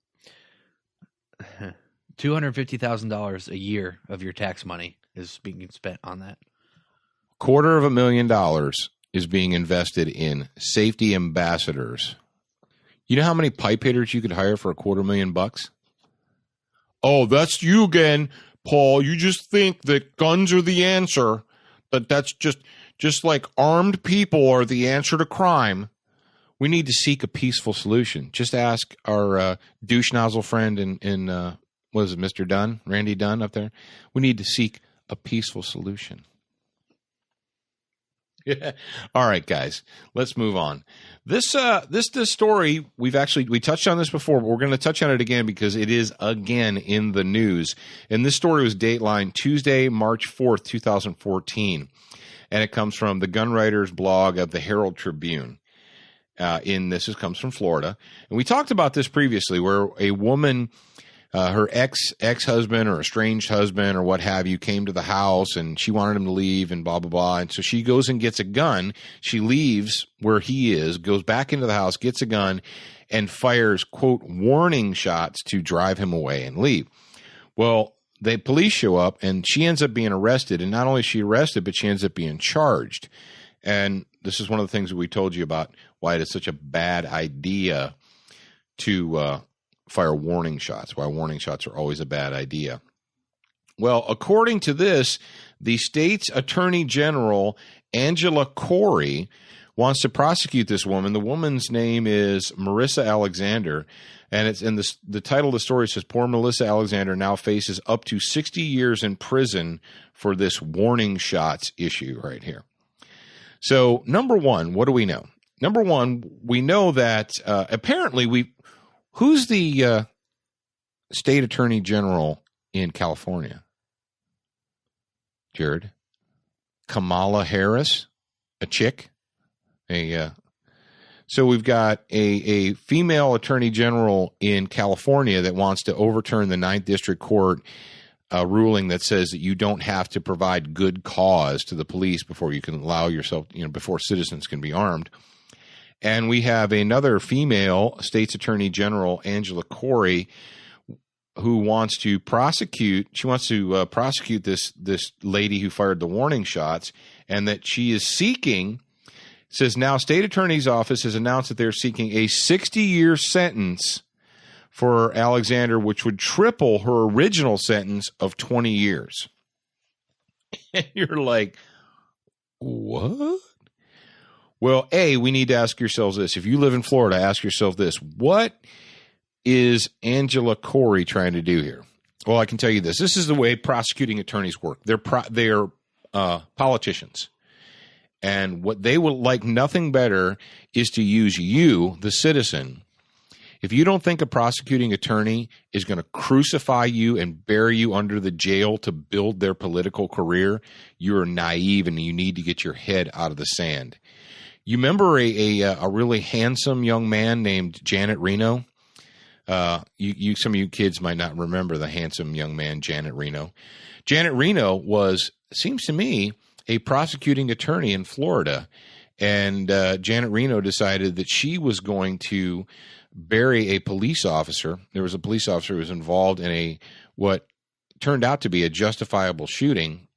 $250,000 a year of your tax money is being spent on that. $250,000 is being invested in safety ambassadors. You know how many pipe hitters you could hire for $250,000? Oh, that's you again, Paul. You just think that guns are the answer, but that's just like armed people are the answer to crime. We need to seek a peaceful solution. Just ask our douche nozzle friend in what is it, Mr. Dunn, Randy Dunn up there. We need to seek a peaceful solution. Yeah. All right, guys, let's move on. This story, we touched on this before, but we're going to touch on it again because it is again in the news. And this story was dateline Tuesday, March 4th, 2014. And it comes from the Gun Writers blog of the Herald Tribune. This comes from Florida. And we talked about this previously, where a woman, her ex-husband or estranged husband or what have you, came to the house and she wanted him to leave and blah, blah, blah. And so she goes and gets a gun. She leaves where he is, goes back into the house, gets a gun, and fires, quote, warning shots to drive him away and leave. Well, the police show up and she ends up being arrested. And not only is she arrested, but she ends up being charged. And this is one of the things that we told you about why it is such a bad idea to fire warning shots, why warning shots are always a bad idea. Well, according to this, the state's attorney general, Angela Corey, wants to prosecute this woman. The woman's name is Marissa Alexander, and it's in the title of the story says, poor Melissa Alexander now faces up to 60 years in prison for this warning shots issue right here. So, number one, what do we know? Number one, we know that apparently who's the state attorney general in California? Jared? Kamala Harris, a chick. So we've got a female attorney general in California that wants to overturn the 9th District Court ruling that says that you don't have to provide good cause to the police before you can allow yourself, before citizens can be armed. And we have another female state's attorney general, Angela Corey, who wants to prosecute. She wants to prosecute this lady who fired the warning shots, and that she is seeking. Says now, state attorney's office has announced that they're seeking a 60-year sentence for Alexander, which would triple her original sentence of 20 years. And you're like, what? Well, we need to ask yourselves this. If you live in Florida, ask yourself this. What is Angela Corey trying to do here? Well, I can tell you this. This is the way prosecuting attorneys work. They're politicians. And what they would like nothing better is to use you, the citizen. If you don't think a prosecuting attorney is going to crucify you and bury you under the jail to build their political career, you're naive and you need to get your head out of the sand. You remember a really handsome young man named Janet Reno? Some of you kids might not remember the handsome young man, Janet Reno. Janet Reno seems to me, a prosecuting attorney in Florida. And Janet Reno decided that she was going to bury a police officer. There was a police officer who was involved in what turned out to be a justifiable shooting,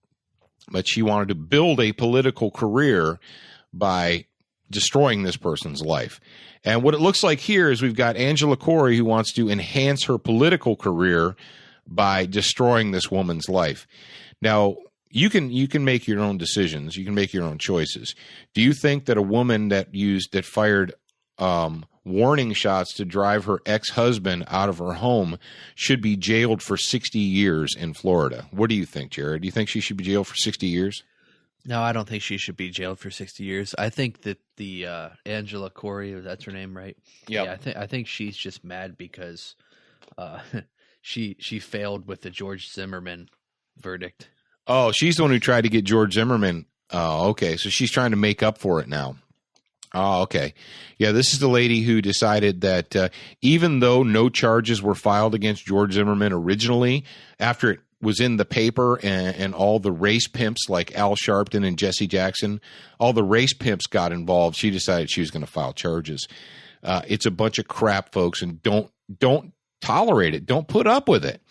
but she wanted to build a political career by destroying this person's life. And what it looks like here is we've got Angela Corey, who wants to enhance her political career by destroying this woman's life. Now, you can make your own decisions. You can make your own choices. Do you think that a woman that fired warning shots to drive her ex-husband out of her home should be jailed for 60 years in Florida? What do you think, Jared? Do you think she should be jailed for 60 years? No, I don't think she should be jailed for 60 years. I think that the Angela Corey, that's her name, right? Yep. Yeah. I think she's just mad because she failed with the George Zimmerman verdict. Oh, she's the one who tried to get George Zimmerman. Oh, okay. So she's trying to make up for it now. Oh, okay. Yeah, this is the lady who decided that even though no charges were filed against George Zimmerman originally, after it was in the paper and all the race pimps like Al Sharpton and Jesse Jackson, all the race pimps got involved, she decided she was going to file charges. It's a bunch of crap, folks, and don't tolerate it. Don't put up with it.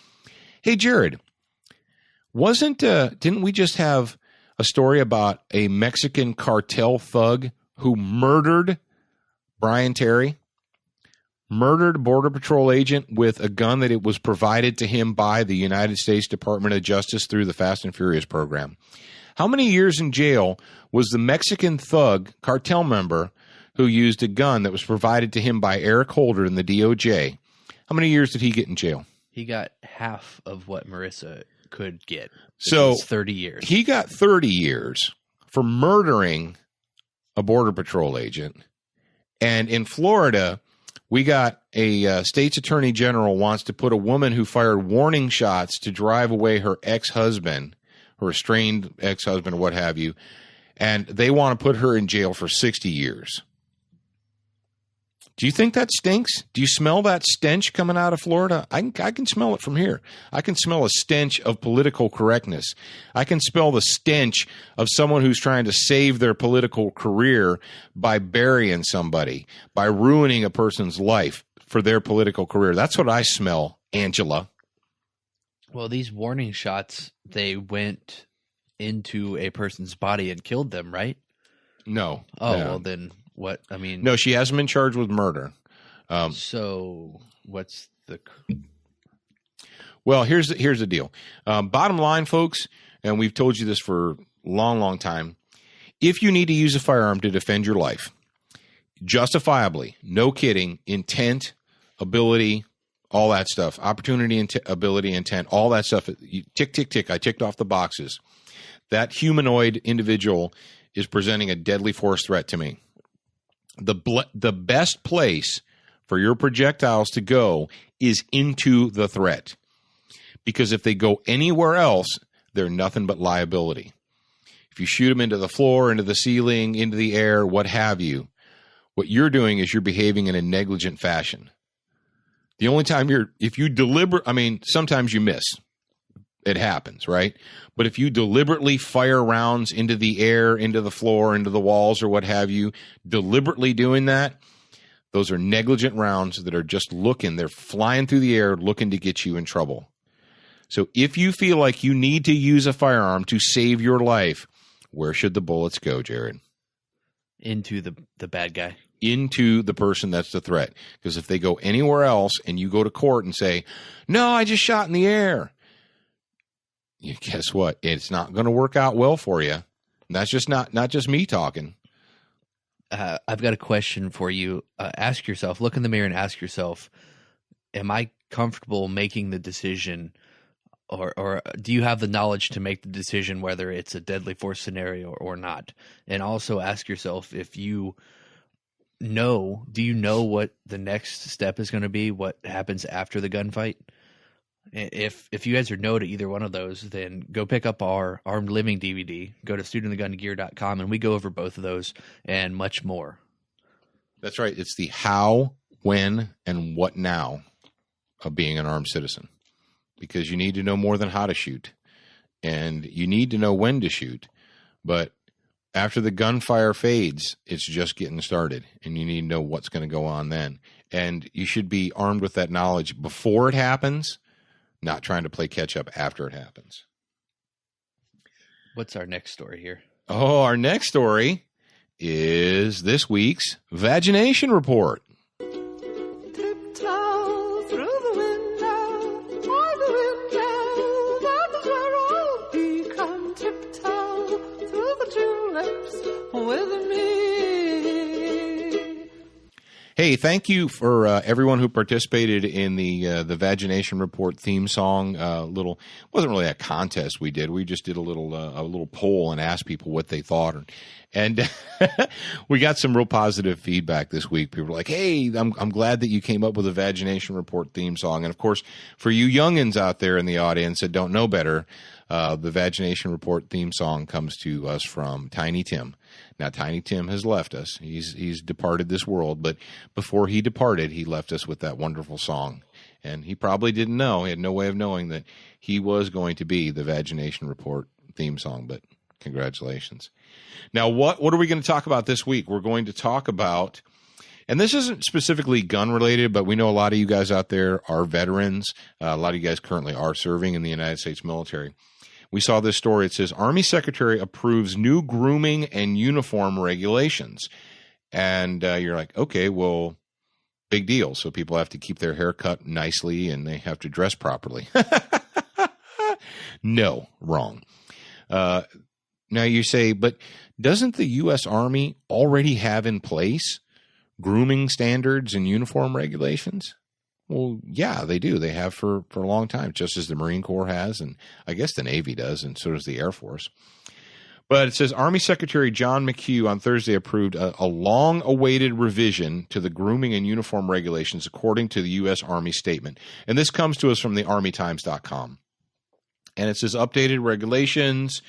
Hey, Jared, didn't we just have a story about a Mexican cartel thug who murdered Brian Terry, murdered a Border Patrol agent with a gun that it was provided to him by the United States Department of Justice through the Fast and Furious program? How many years in jail was the Mexican thug cartel member who used a gun that was provided to him by Eric Holder in the DOJ? How many years did he get in jail? He got half of what Marissa could get. So 30 years. He got 30 years for murdering a Border Patrol agent. And in Florida, we got a state's attorney general wants to put a woman who fired warning shots to drive away her ex-husband, her estranged ex-husband, or what have you, and they want to put her in jail for 60 years. Do you think that stinks? Do you smell that stench coming out of Florida? I can smell it from here. I can smell a stench of political correctness. I can smell the stench of someone who's trying to save their political career by burying somebody, by ruining a person's life for their political career. That's what I smell, Angela. Well, these warning shots, they went into a person's body and killed them, right? No. Oh, no. Well, then what? I mean, no, she hasn't been charged with murder. So what's the? Well, here's the deal. Bottom line, folks, and we've told you this for a long, long time. If you need to use a firearm to defend your life, justifiably, no kidding, intent, ability, all that stuff, opportunity, ability, intent, all that stuff. Tick, tick, tick. I ticked off the boxes. That humanoid individual is presenting a deadly force threat to me. The best place for your projectiles to go is into the threat. Because if they go anywhere else, they're nothing but liability. If you shoot them into the floor, into the ceiling, into the air, what have you, what you're doing is you're behaving in a negligent fashion. The only time sometimes you miss. It happens, right? But if you deliberately fire rounds into the air, into the floor, into the walls, or what have you, deliberately doing that, those are negligent rounds that are just they're flying through the air looking to get you in trouble. So if you feel like you need to use a firearm to save your life, where should the bullets go, Jared? Into the bad guy. Into the person that's the threat. Because if they go anywhere else and you go to court and say, no, I just shot in the air, guess what? It's not going to work out well for you. And that's just not just me talking. I've got a question for you. Ask yourself, look in the mirror and ask yourself, am I comfortable making the decision, or do you have the knowledge to make the decision whether it's a deadly force scenario or not? And also ask yourself, do you know what the next step is going to be, what happens after the gunfight? If you answered no to either one of those, then go pick up our Armed Living DVD, go to studentofthegungear.com, and we go over both of those and much more. That's right. It's the how, when, and what now of being an armed citizen. Because you need to know more than how to shoot. And you need to know when to shoot. But after the gunfire fades, it's just getting started. And you need to know what's going to go on then. And you should be armed with that knowledge before it happens, not trying to play catch up after it happens. What's our next story here? Oh, our next story is this week's Vagination Report. Tiptoe through the window, by the window, that is where I'll be. Come tiptoe through the tulips with me. Hey, thank you for everyone who participated in the Vagination Report theme song. Wasn't really a contest we did. We just did a little poll and asked people what they thought, and we got some real positive feedback this week. People were like, "Hey, I'm glad that you came up with a Vagination Report theme song." And of course, for you youngins out there in the audience that don't know better, the Vagination Report theme song comes to us from Tiny Tim. Now, Tiny Tim has left us. He's departed this world, but before he departed, he left us with that wonderful song. And he probably didn't know. He had no way of knowing that he was going to be the Vagination Report theme song, but congratulations. Now, what are we going to talk about this week? We're going to talk about, and this isn't specifically gun-related, but we know a lot of you guys out there are veterans. A lot of you guys currently are serving in the United States military. We saw this story. It says, Army Secretary approves new grooming and uniform regulations. And you're like, okay, well, big deal. So people have to keep their hair cut nicely and they have to dress properly. No, wrong. Now you say, but doesn't the U.S. Army already have in place grooming standards and uniform regulations? Well, yeah, they do. They have for a long time, just as the Marine Corps has, and I guess the Navy does, and so does the Air Force. But it says Army Secretary John McHugh on Thursday approved a long-awaited revision to the grooming and uniform regulations according to the U.S. Army statement. And this comes to us from the ArmyTimes.com. And it says updated regulations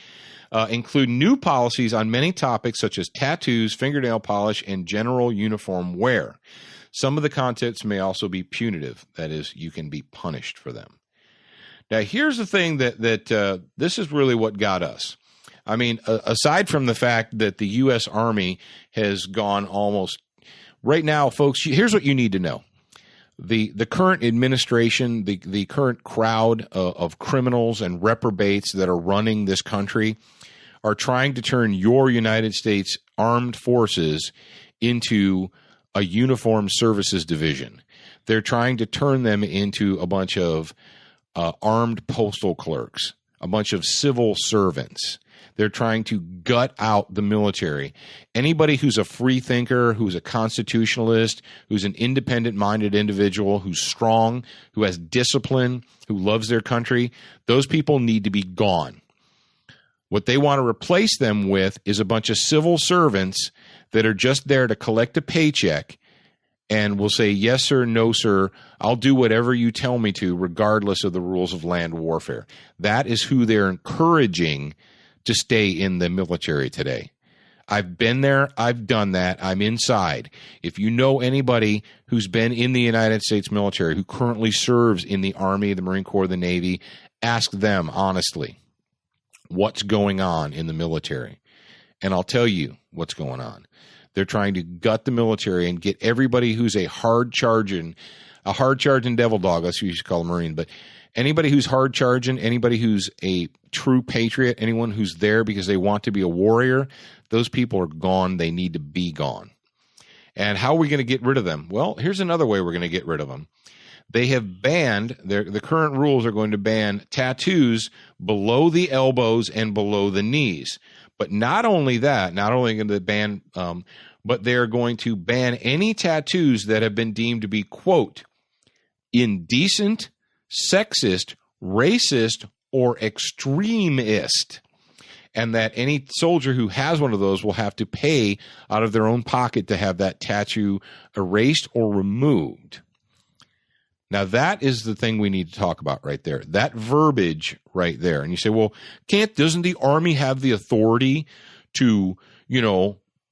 include new policies on many topics such as tattoos, fingernail polish, and general uniform wear. Some of the contents may also be punitive. That is, you can be punished for them. Now, here's the thing that this is really what got us. I mean, aside from the fact that the U.S. Army has gone almost right now, folks, here's what you need to know. The current administration, the current crowd of criminals and reprobates that are running this country are trying to turn your United States Armed Forces into a uniformed services division. They're trying to turn them into a bunch of armed postal clerks, a bunch of civil servants. They're trying to gut out the military. Anybody who's a free thinker, who's a constitutionalist, who's an independent-minded individual, who's strong, who has discipline, who loves their country, those people need to be gone. What they want to replace them with is a bunch of civil servants that are just there to collect a paycheck and will say, yes, sir, no, sir, I'll do whatever you tell me to, regardless of the rules of land warfare. That is who they're encouraging to stay in the military today. I've been there. I've done that. I'm inside. If you know anybody who's been in the United States military, who currently serves in the Army, the Marine Corps, the Navy, ask them honestly what's going on in the military. And I'll tell you what's going on. They're trying to gut the military and get everybody who's a hard charging devil dog, that's what you should call a Marine, but anybody who's hard charging, anybody who's a true patriot, anyone who's there because they want to be a warrior, those people are gone. They need to be gone. And how are we going to get rid of them? Well, here's another way we're going to get rid of them. They have banned, the current rules are going to ban tattoos below the elbows and below the knees. But not only that, not only going to ban, but they're going to ban any tattoos that have been deemed to be, quote, indecent, sexist, racist, or extremist. And that any soldier who has one of those will have to pay out of their own pocket to have that tattoo erased or removed. Now, that is the thing we need to talk about right there. That verbiage right there. And you say, well, doesn't the Army have the authority to,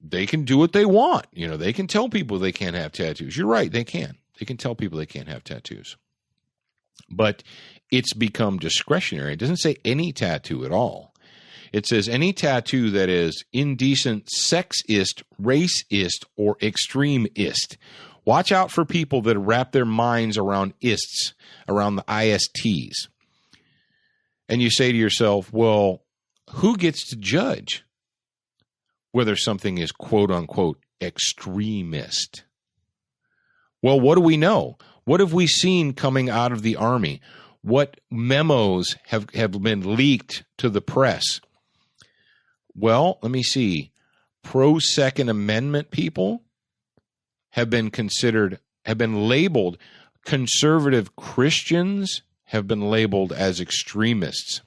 they can do what they want. They can tell people they can't have tattoos. You're right, they can. They can tell people they can't have tattoos. But it's become discretionary. It doesn't say any tattoo at all. It says any tattoo that is indecent, sexist, racist, or extremist. Watch out for people that wrap their minds around ists, around the ISTs. And you say to yourself, well, who gets to judge whether something is quote unquote extremist? Well, what do we know? What have we seen coming out of the Army? What memos have been leaked to the press? Well, let me see. Pro-Second Amendment people have been labeled. Conservative Christians have been labeled as extremists.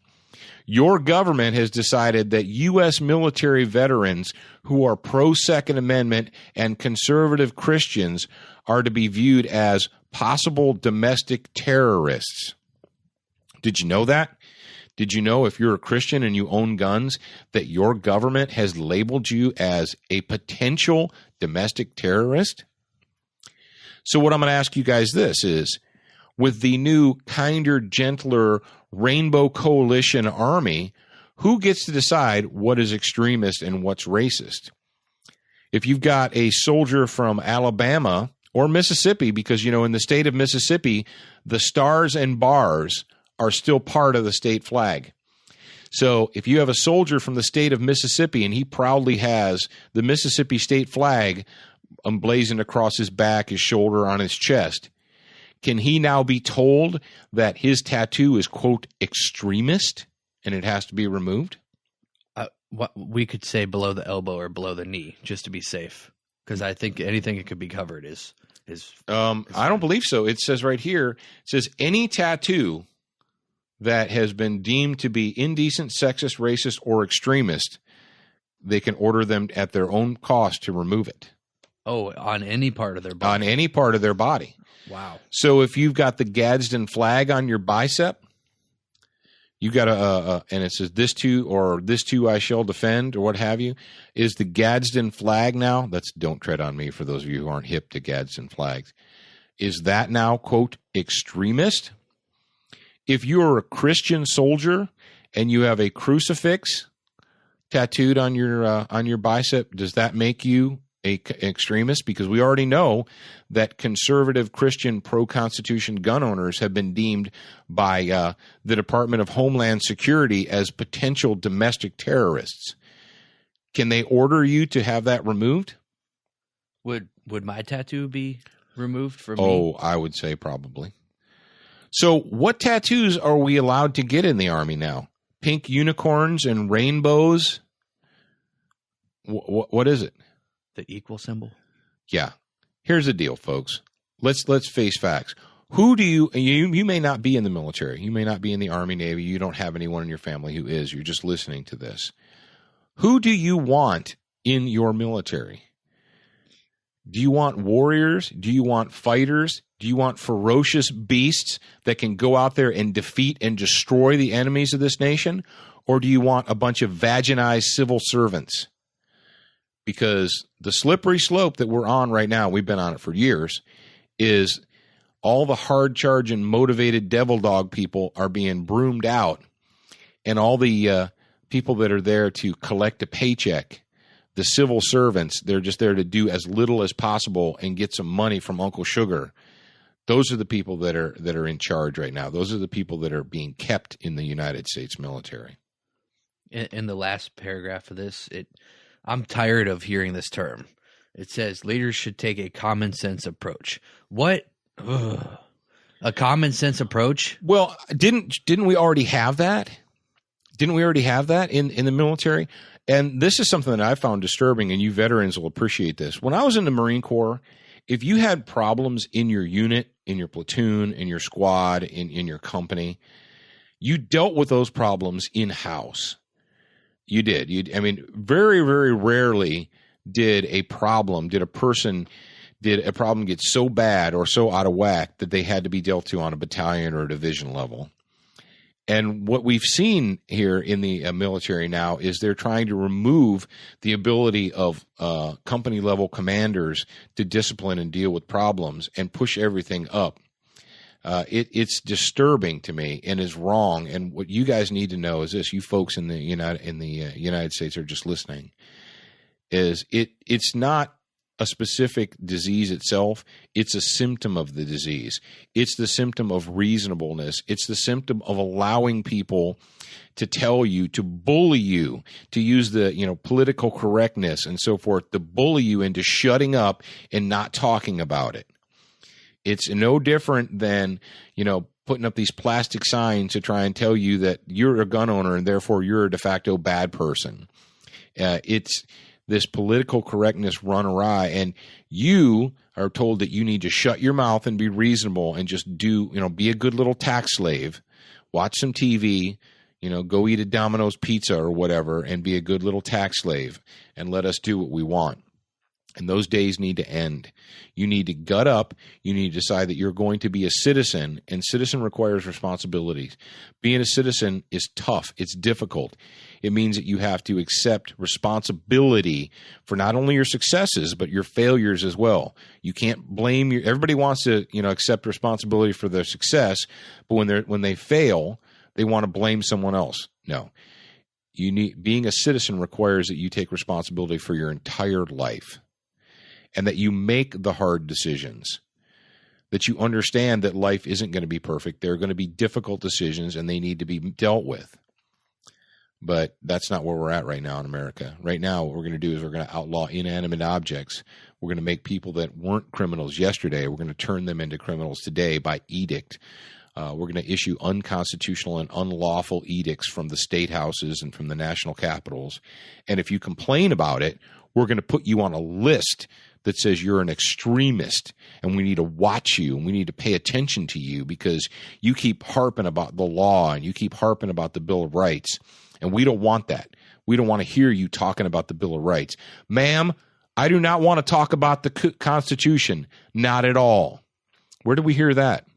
Your government has decided that U.S. military veterans who are pro-Second Amendment and conservative Christians are to be viewed as possible domestic terrorists. Did you know that? Did you know if you're a Christian and you own guns that your government has labeled you as a potential domestic terrorist? So what I'm going to ask you guys this is, with the new kinder, gentler Rainbow Coalition Army, who gets to decide what is extremist and what's racist? If you've got a soldier from Alabama or Mississippi, because, in the state of Mississippi, the stars and bars are still part of the state flag. So if you have a soldier from the state of Mississippi and he proudly has the Mississippi state flag emblazoned across his back, his shoulder, on his chest, can he now be told that his tattoo is, quote, extremist and it has to be removed? What we could say below the elbow or below the knee, just to be safe, because I think anything it could be covered is I don't believe so. It says right here, it says any tattoo that has been deemed to be indecent, sexist, racist, or extremist, they can order them at their own cost to remove it. Oh, on any part of their body. On any part of their body. Wow. So if you've got the Gadsden flag on your bicep, you got and it says this too I shall defend, or what have you, is the Gadsden flag now, don't tread on me for those of you who aren't hip to Gadsden flags, is that now, quote, extremist? If you are a Christian soldier and you have a crucifix tattooed on your bicep, does that make you an extremist? Because we already know that conservative Christian pro-Constitution gun owners have been deemed by the Department of Homeland Security as potential domestic terrorists. Can they order you to have that removed? Would my tattoo be removed from me? Oh, I would say probably. So what tattoos are we allowed to get in the Army now? Pink unicorns and rainbows? What is it? The equal symbol? Yeah. Here's the deal, folks. Let's face facts. Who do you may not be in the military. You may not be in the Army, Navy. You don't have anyone in your family who is. You're just listening to this. Who do you want in your military? Do you want warriors? Do you want fighters? Do you want ferocious beasts that can go out there and defeat and destroy the enemies of this nation? Or do you want a bunch of vaginized civil servants? Because the slippery slope that we're on right now, we've been on it for years, is all the hard charging, motivated devil dog people are being broomed out, and all the people that are there to collect a paycheck, the civil servants, they're just there to do as little as possible and get some money from Uncle Sugar. Those are the people that are in charge right now. Those are the people that are being kept in the United States military. In the last paragraph of this, I'm tired of hearing this term. It says leaders should take a common sense approach. What? Ugh. A common sense approach? Well, didn't we already have that? Didn't we already have that in the military? And this is something that I found disturbing, and you veterans will appreciate this. When I was in the Marine Corps, if you had problems in your unit, in your platoon, in your squad, in your company, you dealt with those problems in-house. You did. Very, very rarely did a problem get so bad or so out of whack that they had to be dealt to on a battalion or a division level. And what we've seen here in the military now is they're trying to remove the ability of company-level commanders to discipline and deal with problems and push everything up. It's disturbing to me and is wrong. And what you guys need to know is this: you folks in the United States are just listening. It's not a specific disease itself. It's a symptom of the disease. It's the symptom of reasonableness. It's the symptom of allowing people to tell you, to bully you, to use the political correctness and so forth, to bully you into shutting up and not talking about it. It's no different than, putting up these plastic signs to try and tell you that you're a gun owner and therefore you're a de facto bad person. It's this political correctness run awry, and you are told that you need to shut your mouth and be reasonable and just be a good little tax slave, watch some TV, go eat a Domino's pizza or whatever and be a good little tax slave and let us do what we want. And those days need to end. You need to gut up. You need to decide that you're going to be a citizen, and citizen requires responsibilities. Being a citizen is tough. It's difficult. It means that you have to accept responsibility for not only your successes, but your failures as well. You can't blame everybody wants to, accept responsibility for their success, but when they fail, they want to blame someone else. No. Being a citizen requires that you take responsibility for your entire life, and that you make the hard decisions, that you understand that life isn't going to be perfect. There are going to be difficult decisions, and they need to be dealt with. But that's not where we're at right now in America. Right now, what we're going to do is we're going to outlaw inanimate objects. We're going to make people that weren't criminals yesterday, we're going to turn them into criminals today by edict. We're going to issue unconstitutional and unlawful edicts from the state houses and from the national capitals. And if you complain about it, we're going to put you on a list that says you're an extremist, and we need to watch you, and we need to pay attention to you because you keep harping about the law and you keep harping about the Bill of Rights, and we don't want that. We don't want to hear you talking about the Bill of Rights. Ma'am, I do not want to talk about the Constitution. Not at all. Where did we hear that?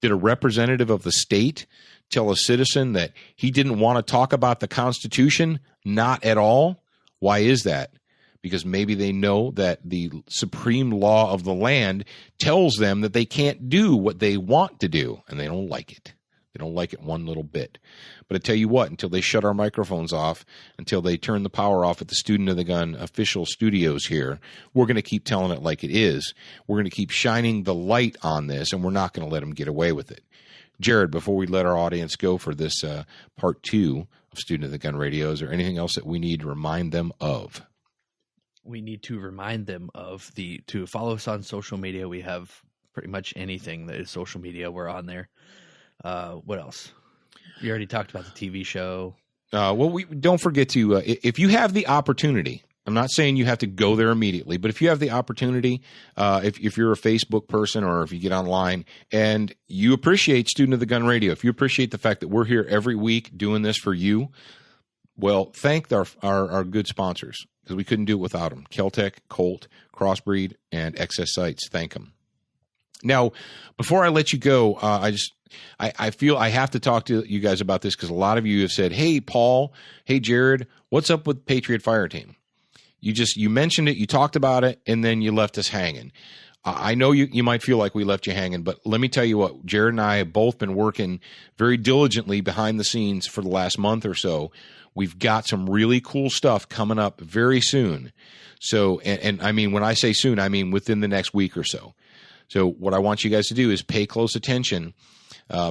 Did a representative of the state tell a citizen that he didn't want to talk about the Constitution? Not at all. Why is that? Because maybe they know that the supreme law of the land tells them that they can't do what they want to do, and they don't like it. They don't like it one little bit. But I tell you what, until they shut our microphones off, until they turn the power off at the Student of the Gun official studios here, we're going to keep telling it like it is. We're going to keep shining the light on this, and we're not going to let them get away with it. Jared, before we let our audience go for this part 2 of Student of the Gun Radio, is there anything else that we need to remind them of? We need to remind them to follow us on social media. We have pretty much anything that is social media. We're on there. What else? You already talked about the TV show. We don't forget to, if you have the opportunity, I'm not saying you have to go there immediately, but if you have the opportunity, if you're a Facebook person or if you get online and you appreciate Student of the Gun Radio, if you appreciate the fact that we're here every week doing this for you, Well, thank our good sponsors, because we couldn't do it without them. Keltec, Colt, Crossbreed, and Excess Sights. Thank them. Now, before I let you go, I feel I have to talk to you guys about this, because a lot of you have said, hey, Paul, hey, Jared, what's up with Patriot Fire Team? You mentioned it, you talked about it, and then you left us hanging. I know you might feel like we left you hanging, but let me tell you what, Jared and I have both been working very diligently behind the scenes for the last month or so. We've got some really cool stuff coming up very soon. So, and I mean, when I say soon, I mean within the next week or so. So what I want you guys to do is pay close attention.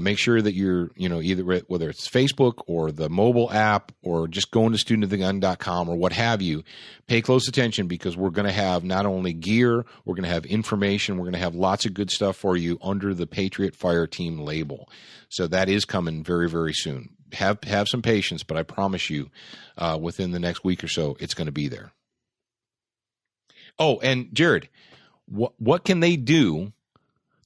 Make sure that you're, either whether it's Facebook or the mobile app or just going to studentofthegun.com or what have you, pay close attention, because we're going to have not only gear, we're going to have information, we're going to have lots of good stuff for you under the Patriot Fire Team label. So that is coming very, very soon. Have some patience, but I promise you, within the next week or so, it's going to be there. Oh, and Jared, what can they do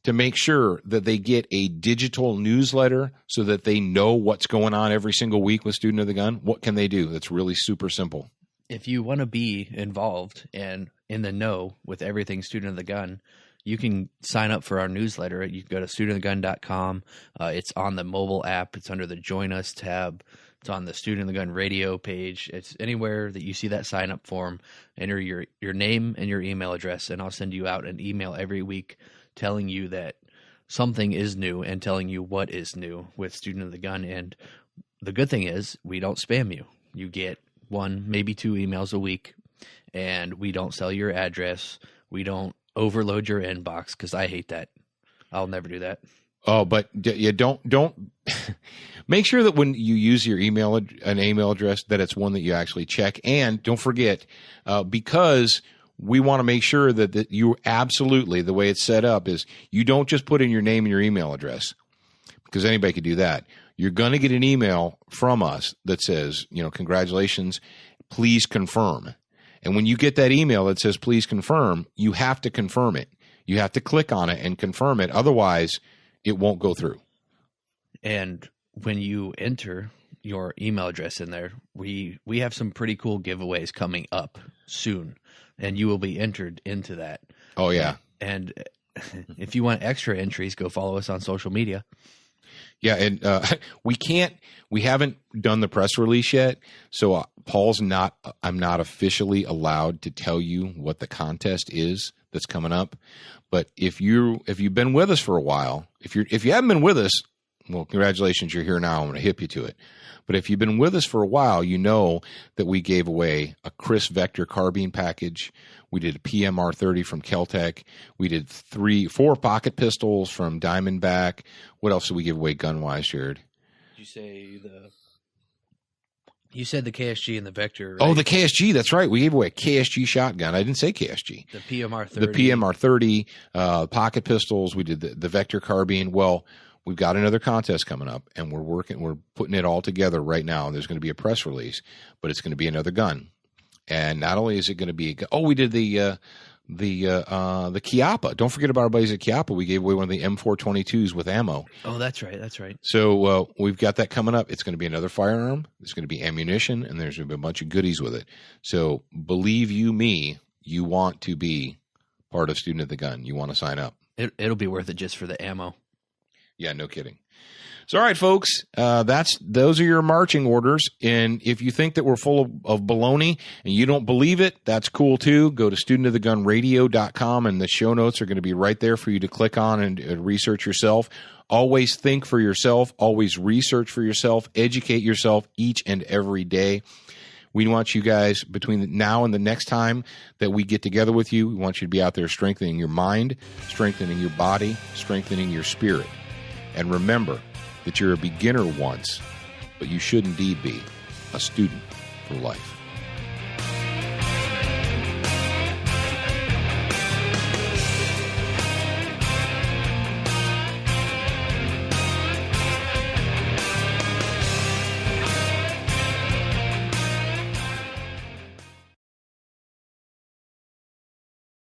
to make sure that they get a digital newsletter so that they know what's going on every single week with Student of the Gun? What can they do? That's really super simple. If you want to be involved and in the know with everything Student of the Gun, you can sign up for our newsletter. You can go to studentofthegun.com. It's on the mobile app. It's under the Join Us tab. It's on the Student of the Gun radio page. It's anywhere that you see that sign up form. Enter your name and your email address, and I'll send you out an email every week telling you that something is new and telling you what is new with Student of the Gun. And the good thing is we don't spam you. You get 1, maybe 2 emails a week, and we don't sell your address. We don't overload your inbox, because I hate that. I'll never do that. Oh, but you don't make sure that when you use your email address, that it's one that you actually check. And don't forget, because we want to make sure that you absolutely, the way it's set up is you don't just put in your name and your email address, because anybody could do that. You're going to get an email from us that says, congratulations, please confirm. And when you get that email that says, please confirm, you have to confirm it. You have to click on it and confirm it. Otherwise, it won't go through. And when you enter your email address in there, we have some pretty cool giveaways coming up soon, and you will be entered into that. Oh, yeah. And if you want extra entries, go follow us on social media. Yeah, and we haven't done the press release yet, so I'm not officially allowed to tell you what the contest is that's coming up. But if you've been with us for a while, if you haven't been with us, well, congratulations, you're here now. I'm going to hip you to it. But if you've been with us for a while, you know that we gave away a Chris Vector carbine package. We did a PMR 30 from Keltec. We did 4 pocket pistols from Diamondback. What else did we give away gun-wise, Jared? Did you say You said the KSG and the Vector, right? Oh, the KSG. That's right. We gave away a KSG shotgun. I didn't say KSG. The PMR 30. The PMR 30, pocket pistols. We did the Vector carbine. Well, we've got another contest coming up, and we're putting it all together right now. There's going to be a press release, but it's going to be another gun. And not only is it going to be we did the Chiappa. Don't forget about our buddies at Chiappa. We gave away one of the M422s with ammo. Oh, that's right. That's right. So we've got that coming up. It's going to be another firearm. There's going to be ammunition, and there's going to be a bunch of goodies with it. So believe you me, you want to be part of Student of the Gun. You want to sign up. It'll be worth it just for the ammo. Yeah, no kidding. So, all right, folks, those are your marching orders. And if you think that we're full of baloney and you don't believe it, that's cool too. Go to studentofthegunradio.com, and the show notes are going to be right there for you to click on and research yourself. Always think for yourself. Always research for yourself. Educate yourself each and every day. We want you guys, between now and the next time that we get together with you, we want you to be out there strengthening your mind, strengthening your body, strengthening your spirit. And remember that you're a beginner once, but you should indeed be a student for life.